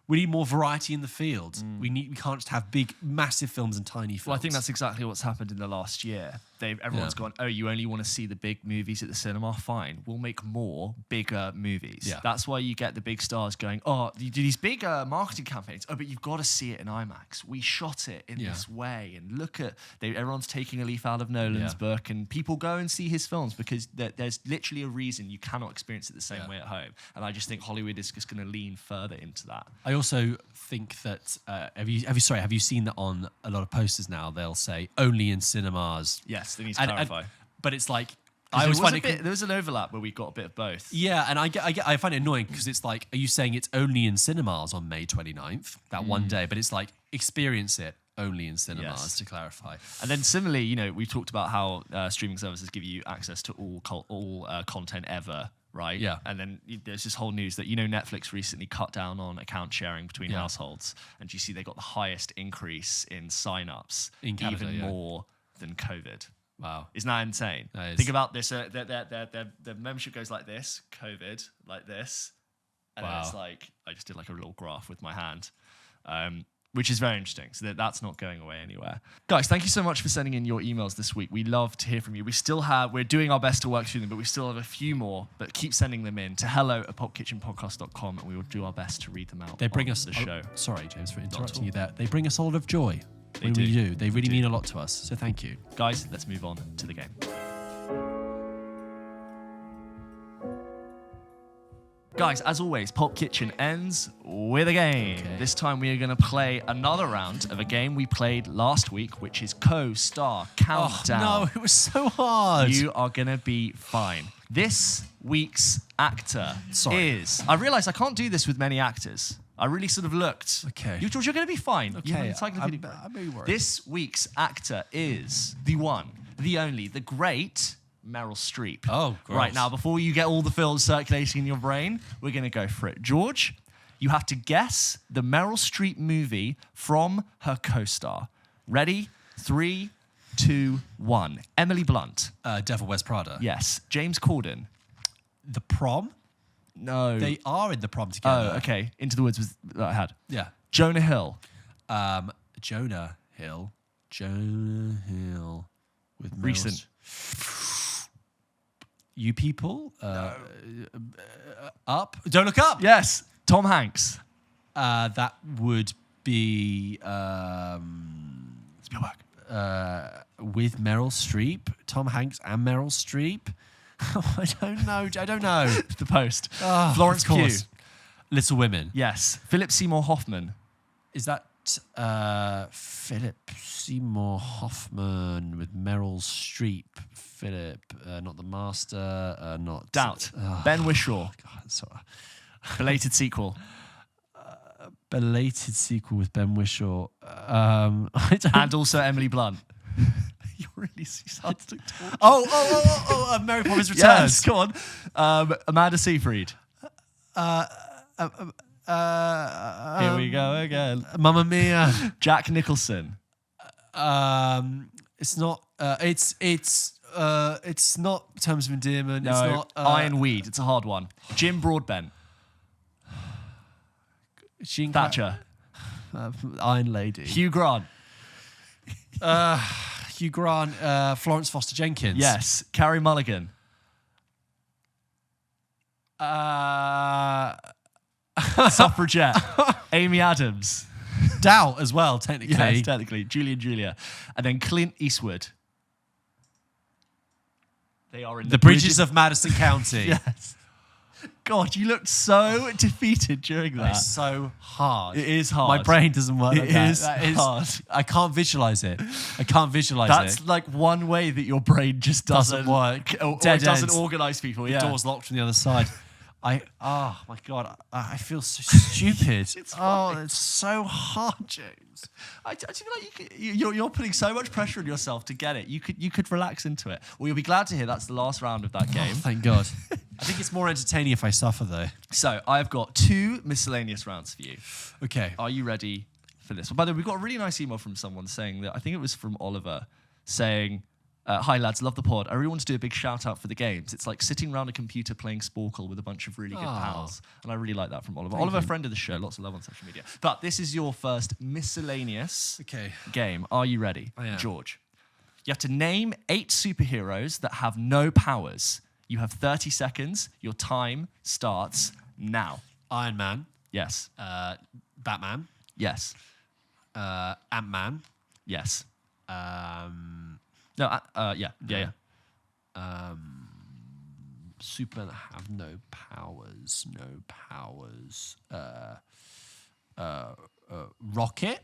we need more variety in the field. We can't just have big, massive films and tiny films. Well, I think that's exactly what's happened in the last year. Everyone's gone, oh, you only want to see the big movies at the cinema? Fine. We'll make more bigger movies. Yeah. That's why you get the big stars going, oh, you do these big marketing campaigns. Oh, but you've got to see it in IMAX. We shot it in this way. And look at, everyone's taking a leaf out of Nolan's book, and people go and see his films because there's literally a reason you cannot experience it the same way at home. And I just think Hollywood is just going to lean further into that. I also think that, have you seen that on a lot of posters now? They'll say only in cinemas. Yes, they need to clarify. But it's like, I always find there was an overlap where we got a bit of both. Yeah, and I find it annoying because it's like, are you saying it's only in cinemas on May 29th, that one day? But it's like, experience it only in cinemas, to clarify. And then similarly, we've talked about how streaming services give you access to all content ever. Right? Yeah. And then there's this whole news that, Netflix recently cut down on account sharing between households. And you see they got the highest increase in sign-ups, in Canada, even more than COVID. Wow. Isn't that insane? That is. Think about this. The membership goes like this, COVID, like this. And then it's like, I just did like a little graph with my hand. Which is very interesting. So that's not going away anywhere. Guys, thank you so much for sending in your emails this week. We love to hear from you. We're doing our best to work through them, but we still have a few more. But keep sending them in to hello@pulpkitchenpodcast.com, and we will do our best to read them out. They bring us the show. Sorry, James, for interrupting you there. They bring us a lot of joy. We do. They really mean a lot to us. So thank you. Guys, let's move on to the game. Guys, as always, Pulp Kitchen ends with a game. Okay. This time we are going to play another round of a game we played last week, which is Co-Star Countdown. Oh, no, it was so hard. You are going to be fine. This week's actor is... I realise I can't do this with many actors. I really sort of looked. Okay. You're going to be fine. Okay. I'm very worried. This week's actor is the one, the only, the great... Meryl Streep. Oh, gross. Right, now, before you get all the films circulating in your brain, we're going to go for it. George, you have to guess the Meryl Streep movie from her co-star. Ready? 3, 2, 1. Emily Blunt. Devil Wears Prada. Yes. James Corden. The Prom? No. They are in The Prom together. Oh, okay. Into the Woods was that I had. Yeah. Jonah Hill. Jonah Hill with recent. You People? Up? Don't Look Up? Yes. Tom Hanks. That would be... Spielberg. With Meryl Streep. Tom Hanks and Meryl Streep. I don't know. The Post. Oh, Florence Pugh. Little Women. Yes. Philip Seymour Hoffman. Is that Philip Seymour Hoffman with Meryl Streep? Philip, not the Master, not... Doubt. Ben Whishaw. God, sorry. Belated sequel. Belated sequel with Ben Whishaw. I don't... And also Emily Blunt. You're really starting to talk. Oh, Mary Poppins Returns. Yes, come on. Amanda Seyfried. Here we go again. Mamma Mia. Jack Nicholson. It's not. It's not Terms of Endearment. No, it's not Iron Weed. It's a hard one. Jim Broadbent. Thatcher. Iron Lady. Hugh Grant. Hugh Grant. Florence Foster Jenkins. Yes. Carey Mulligan. Suffragette. Amy Adams. Doubt as well, technically. Yes, technically. Julie and Julia. And then Clint Eastwood. They are in the Bridges of Madison County. Yes. God, you looked so defeated during that. It's so hard. It is hard. My brain doesn't work like that. That is hard. I can't visualize it. That's like one way that your brain just doesn't work. Or Dead doesn't ends. organize people. The Yeah. door's locked from the other side. Oh my God, I feel so stupid. It's so hard, James. I feel like you're putting so much pressure on yourself to get it. You could relax into it. Well, you'll be glad to hear that's the last round of that game. Oh, thank God. I think it's more entertaining if I suffer, though. So I've got 2 miscellaneous rounds for you. Okay. Are you ready for this? Well, by the way, we got a really nice email from someone saying that, I think it was from Oliver, saying, hi lads, love the pod. I really want to do a big shout out for the games. It's like sitting around a computer playing Sporkle with a bunch of really good pals. And I really like that from Oliver. Oliver, a friend of the show, lots of love on social media. But this is your first miscellaneous game. Are you ready? I am. George, you have to name 8 superheroes that have no powers. You have 30 seconds. Your time starts now. Iron Man. Yes. Batman. Yes. Ant-Man. Yes. Yeah. Super that have no powers. Rocket.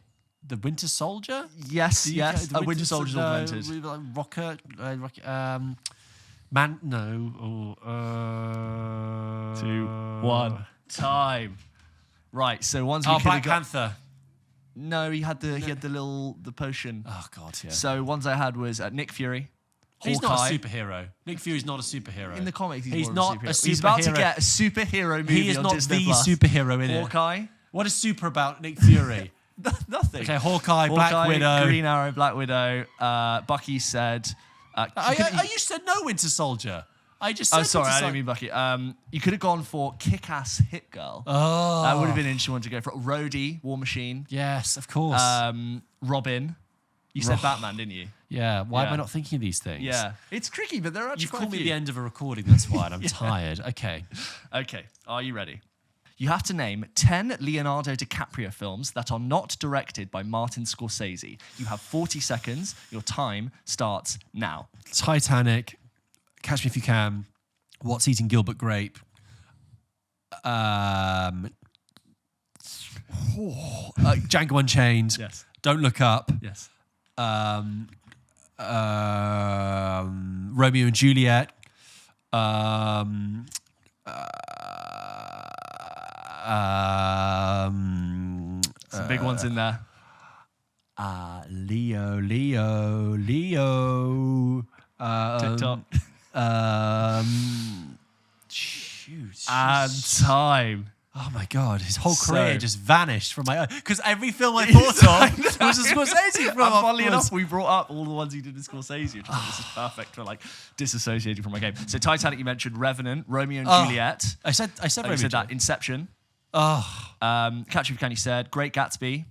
The Winter Soldier. Yes. Yes. The Winter Soldier's augmented. Rocket. Man. No. 2, 1. Time. Right. So ones we could Black have got. Panther. No, he had the potion. Oh God, yeah. So ones I had was Nick Fury. He's not Hawkeye. a superhero. Nick Fury's not a superhero. In the comics, he's more not of a a superhero. superhero. He's about to get a superhero movie He is on not Disney the Plus. superhero in it. Hawkeye. What is super about Nick Fury? Nothing. Okay, Hawkeye, Black Widow. Green Arrow, Black Widow. Bucky said... you said no Winter Soldier. I just said Oh, sorry, Winter I didn't mean Bucky. You could have gone for Kick-Ass Hit Girl. Oh. That would have been an interesting one to go for. Rhodey, War Machine. Yes, of course. Robin. You said Batman, didn't you? Yeah, why am Yeah. I not thinking of these things? Yeah. It's tricky, but there are actually You've quite called a me few. at the end of a recording, that's why, and I'm tired. Okay. Okay, are you ready? You have to name 10 Leonardo DiCaprio films that are not directed by Martin Scorsese. You have 40 seconds. Your time starts now. Titanic, Catch Me If You Can, What's Eating Gilbert Grape, Django Unchained, Yes. Don't Look Up, Yes. Romeo and Juliet, Some big ones in there. Leo. TikTok. Shoot. And time. Oh my God, his whole So- career just vanished from my... Because every film I thought of was a Scorsese film. And funnily afterwards. enough, we brought up all the ones he did with Scorsese, which I think this is perfect for like disassociating from my game. So Titanic, you mentioned Revenant, Romeo and Juliet. I said You Romeo said that. and Inception. Oh. Catch Me If You Can, you said. Great Gatsby.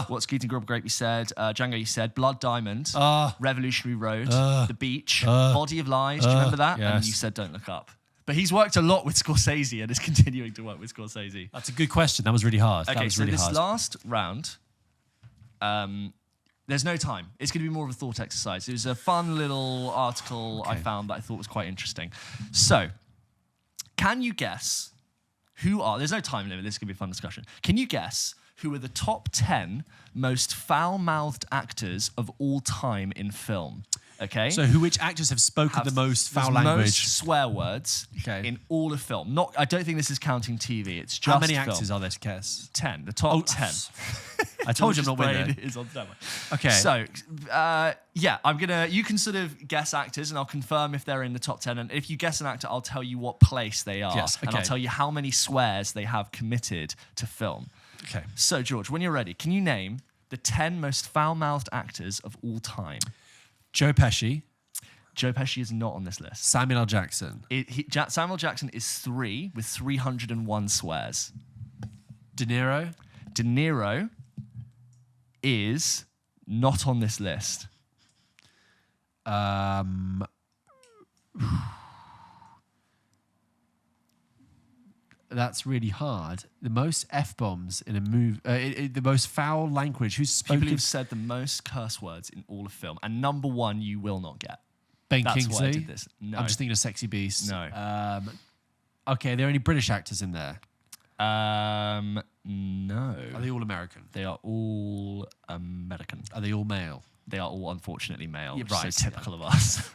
What's Keaton Gilbert Grape, you said. Django, you said. Blood Diamond. Revolutionary Road. The Beach. Body of Lies. Do you remember that? Yes. And you said Don't Look Up. But he's worked a lot with Scorsese and is continuing to work with Scorsese. That's a good question. That was really hard. Okay, that was so really this hard. last round, there's no time. It's going to be more of a thought exercise. It was a fun little article I found that I thought was quite interesting. So, can you guess who are... There's no time limit. This is going to be a fun discussion. Can you guess who are the top 10 most foul-mouthed actors of all time in film. Okay. So which actors have spoken the most foul language? Most swear words in all of film. I don't think this is counting TV. It's just How many film. actors are there to guess? 10. The top 10. I told you I'm not winning. Is on camera. Okay. So, you can sort of guess actors and I'll confirm if they're in the top 10. And if you guess an actor, I'll tell you what place they are. Yes, okay. And I'll tell you how many swears they have committed to film. Okay. So, George, when you're ready, can you name the 10 most foul-mouthed actors of all time? Joe Pesci. Joe Pesci is not on this list. Samuel L. Jackson. Samuel Jackson is 3 with 301 swears. De Niro. De Niro is not on this list. That's really hard. The most F-bombs in a movie, the most foul language. Who's spoken? People who've said the most curse words in all of film. And number 1 you will not get. Ben That's Kingsley. why I did this. No. I'm just thinking of Sexy Beast. No. Okay, are there any British actors in there? No. Are they all American? They are all American. Are they all male? They are all unfortunately male. Yeah, right. So typical of us.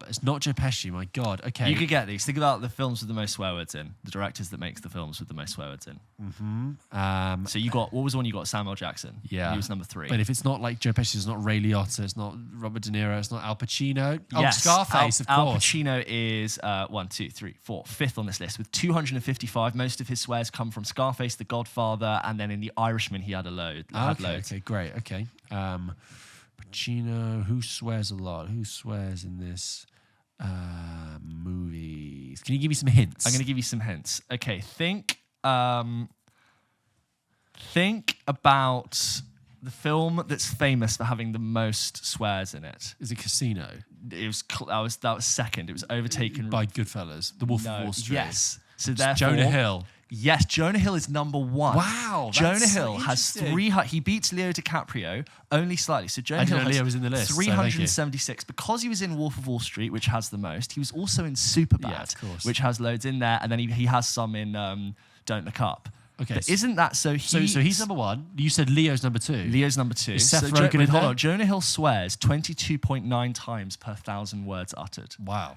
It's not Joe Pesci. My God. Okay. You could get these. Think about the films with the most swear words in. The directors that makes the films with the most swear words in. Mm-hmm. So you got, what was the one you got? Samuel Jackson. Yeah. He was number 3. But if it's not like Joe Pesci, it's not Ray Liotta, it's not Robert De Niro, it's not Al Pacino. Yes. Scarface, of course. Al Pacino is 1, 2, 3, 4, 5th on this list with 255. Most of his swears come from Scarface, The Godfather, and then in The Irishman he had a load. Okay, great. Okay. Pacino, who swears a lot? Who swears in this movies? Can you give me some hints? I'm going to give you some hints. Okay, think about the film that's famous for having the most swears in it. Is it Casino? It was that was second. It was overtaken by Goodfellas, The Wolf of Wall Street. Yes. So therefore, Jonah Hill. Yes, Jonah Hill is number 1. Wow, Jonah that's Hill so has interesting. He beats Leo DiCaprio only slightly. So Jonah I didn't Hill know Leo has was in the list, so thank you. 376 because he was in Wolf of Wall Street, which has the most. He was also in Superbad, Yeah, of course. which has loads in there, and then he has some in Don't Look Up. Okay, But isn't that so? So he's number 1. You said Leo's number 2. Leo's number 2. Is Seth So Rogen in hold there? on. Jonah Hill swears 22.9 times per 1,000 words uttered. Wow.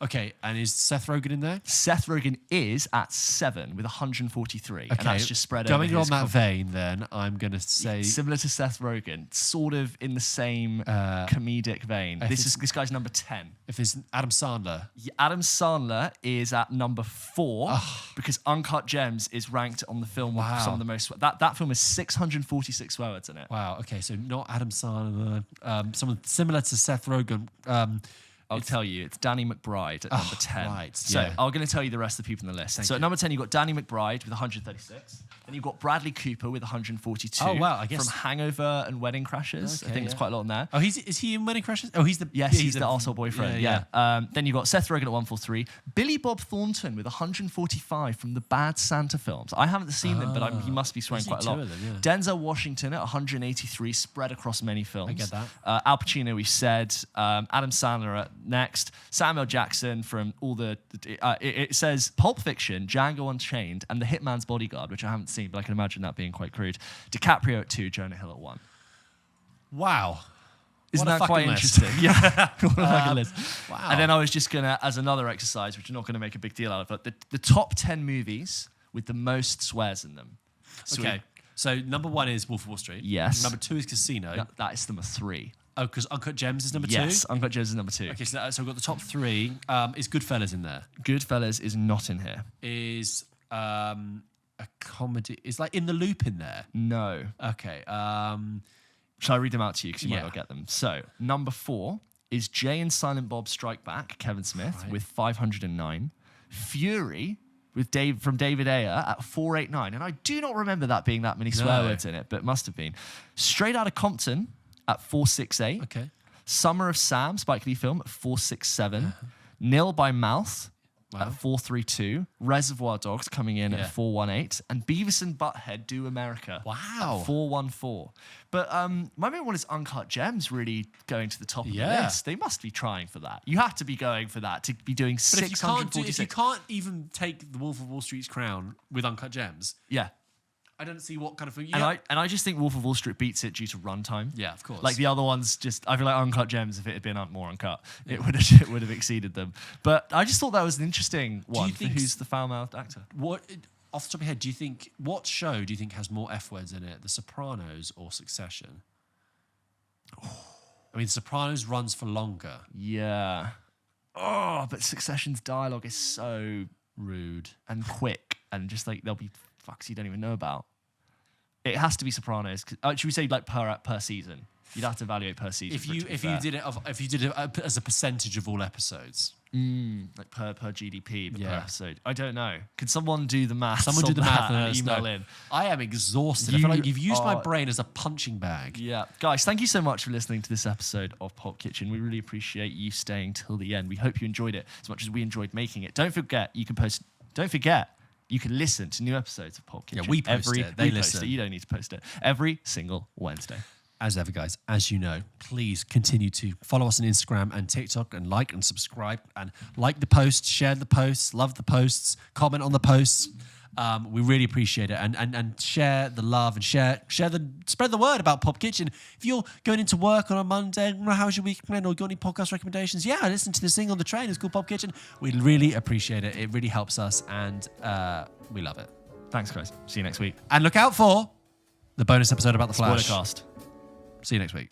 Okay, and is Seth Rogen in there? Seth Rogen is at 7 with 143, and that's just spread over Going on his that vein, then I'm going to say similar to Seth Rogen, sort of in the same comedic vein. This guy's number 10. if there's Adam Sandler. Adam Sandler is at number 4 because Uncut Gems is ranked on the film with some of the most. That film has 646 swear words in it. Wow. Okay, so not Adam Sandler. Someone similar to Seth Rogen. I'll tell you, it's Danny McBride at number 10. Right, So yeah. I'm going to tell you the rest of the people in the list. So at number 10, you've got Danny McBride with 136. Then you've got Bradley Cooper with 142. Oh, wow, I guess. From Hangover and Wedding Crashers. Okay, I think there's quite a lot on there. Oh, is he in Wedding Crashers? Oh, he's the He's the arsehole boyfriend. Yeah. Then you've got Seth Rogen at 143. Billy Bob Thornton with 145 from the Bad Santa films. I haven't seen them, but he must be swearing I've quite a seen lot. two of them, yeah. Denzel Washington at 183, spread across many films. I get that. Al Pacino, we've said. Adam Sandler at next. Samuel Jackson from all the... it says Pulp Fiction, Django Unchained, and The Hitman's Bodyguard, which I haven't seen, but I can imagine that being quite crude. DiCaprio at 2, Jonah Hill at 1. Wow. Isn't What a that quite fucking list. interesting? Yeah. What a fucking list. Wow. And then I was just going to, as another exercise, which I'm not going to make a big deal out of, but the top 10 movies with the most swears in them. So Okay. So number 1 is Wolf of Wall Street. Yes. Number 2 is Casino. that is number 3. Oh, because Uncut Gems is number 2? Yes, Uncut Gems is number 2. Okay, so we've got the top 3. Is Goodfellas in there? Goodfellas is not in here. Is a comedy... Is like In the Loop in there? No. Okay. Shall I read them out to you because you might Yeah. not get them? So, number 4 is Jay and Silent Bob Strike Back, Kevin Smith, with 509. Fury from David Ayer at 489. And I do not remember that being that many swear words in it, but it must have been. Straight Outta Compton at 468. Okay. Summer of Sam, Spike Lee film, at 467. Nil by Mouth at 432. Reservoir Dogs coming in at 418. And Beavis and Butthead Do America at 414. But my main one is Uncut Gems really going to the top of the list. They must be trying for that. You have to be going for that to be doing 646. If you can't even take the Wolf of Wall Street's crown with Uncut Gems, Yeah. I don't see what kind of film. And I just think Wolf of Wall Street beats it due to runtime. Yeah, of course. Like the other ones, I feel like Uncut Gems, if it had been more uncut, it would have exceeded them. But I just thought that was an interesting one. Who's the foul-mouthed actor? What, off the top of your head, what show do you think has more F words in it, The Sopranos or Succession? I mean, The Sopranos runs for longer. Yeah. Oh, but Succession's dialogue is so rude and quick, and just like there'll be fucks you don't even know about. It has to be Sopranos. Should we say like per season? You'd have to evaluate per season. If you did it as a percentage of all episodes, like per GDP, but per episode. I don't know. Could someone do the math? Someone do the math and email in. I am exhausted. I feel like you've used my brain as a punching bag. Yeah, guys, thank you so much for listening to this episode of Pulp Kitchen. We really appreciate you staying till the end. We hope you enjoyed it as much as we enjoyed making it. Don't forget, you can listen to new episodes of Pulp Kitchen. Yeah, we post it. They listen. Post it. You don't need to post it. Every single Wednesday. As ever, guys, as you know, please continue to follow us on Instagram and TikTok and like and subscribe and like the posts, share the posts, love the posts, comment on the posts. We really appreciate it. And share the love and spread the word about Pulp Kitchen. If you're going into work on a Monday, how's your week been, or got any podcast recommendations? Yeah, listen to this thing on the train. It's called Pulp Kitchen. We really appreciate it. It really helps us, and we love it. Thanks, guys. See you next week. And look out for the bonus episode about the Flash. Spoilercast. See you next week.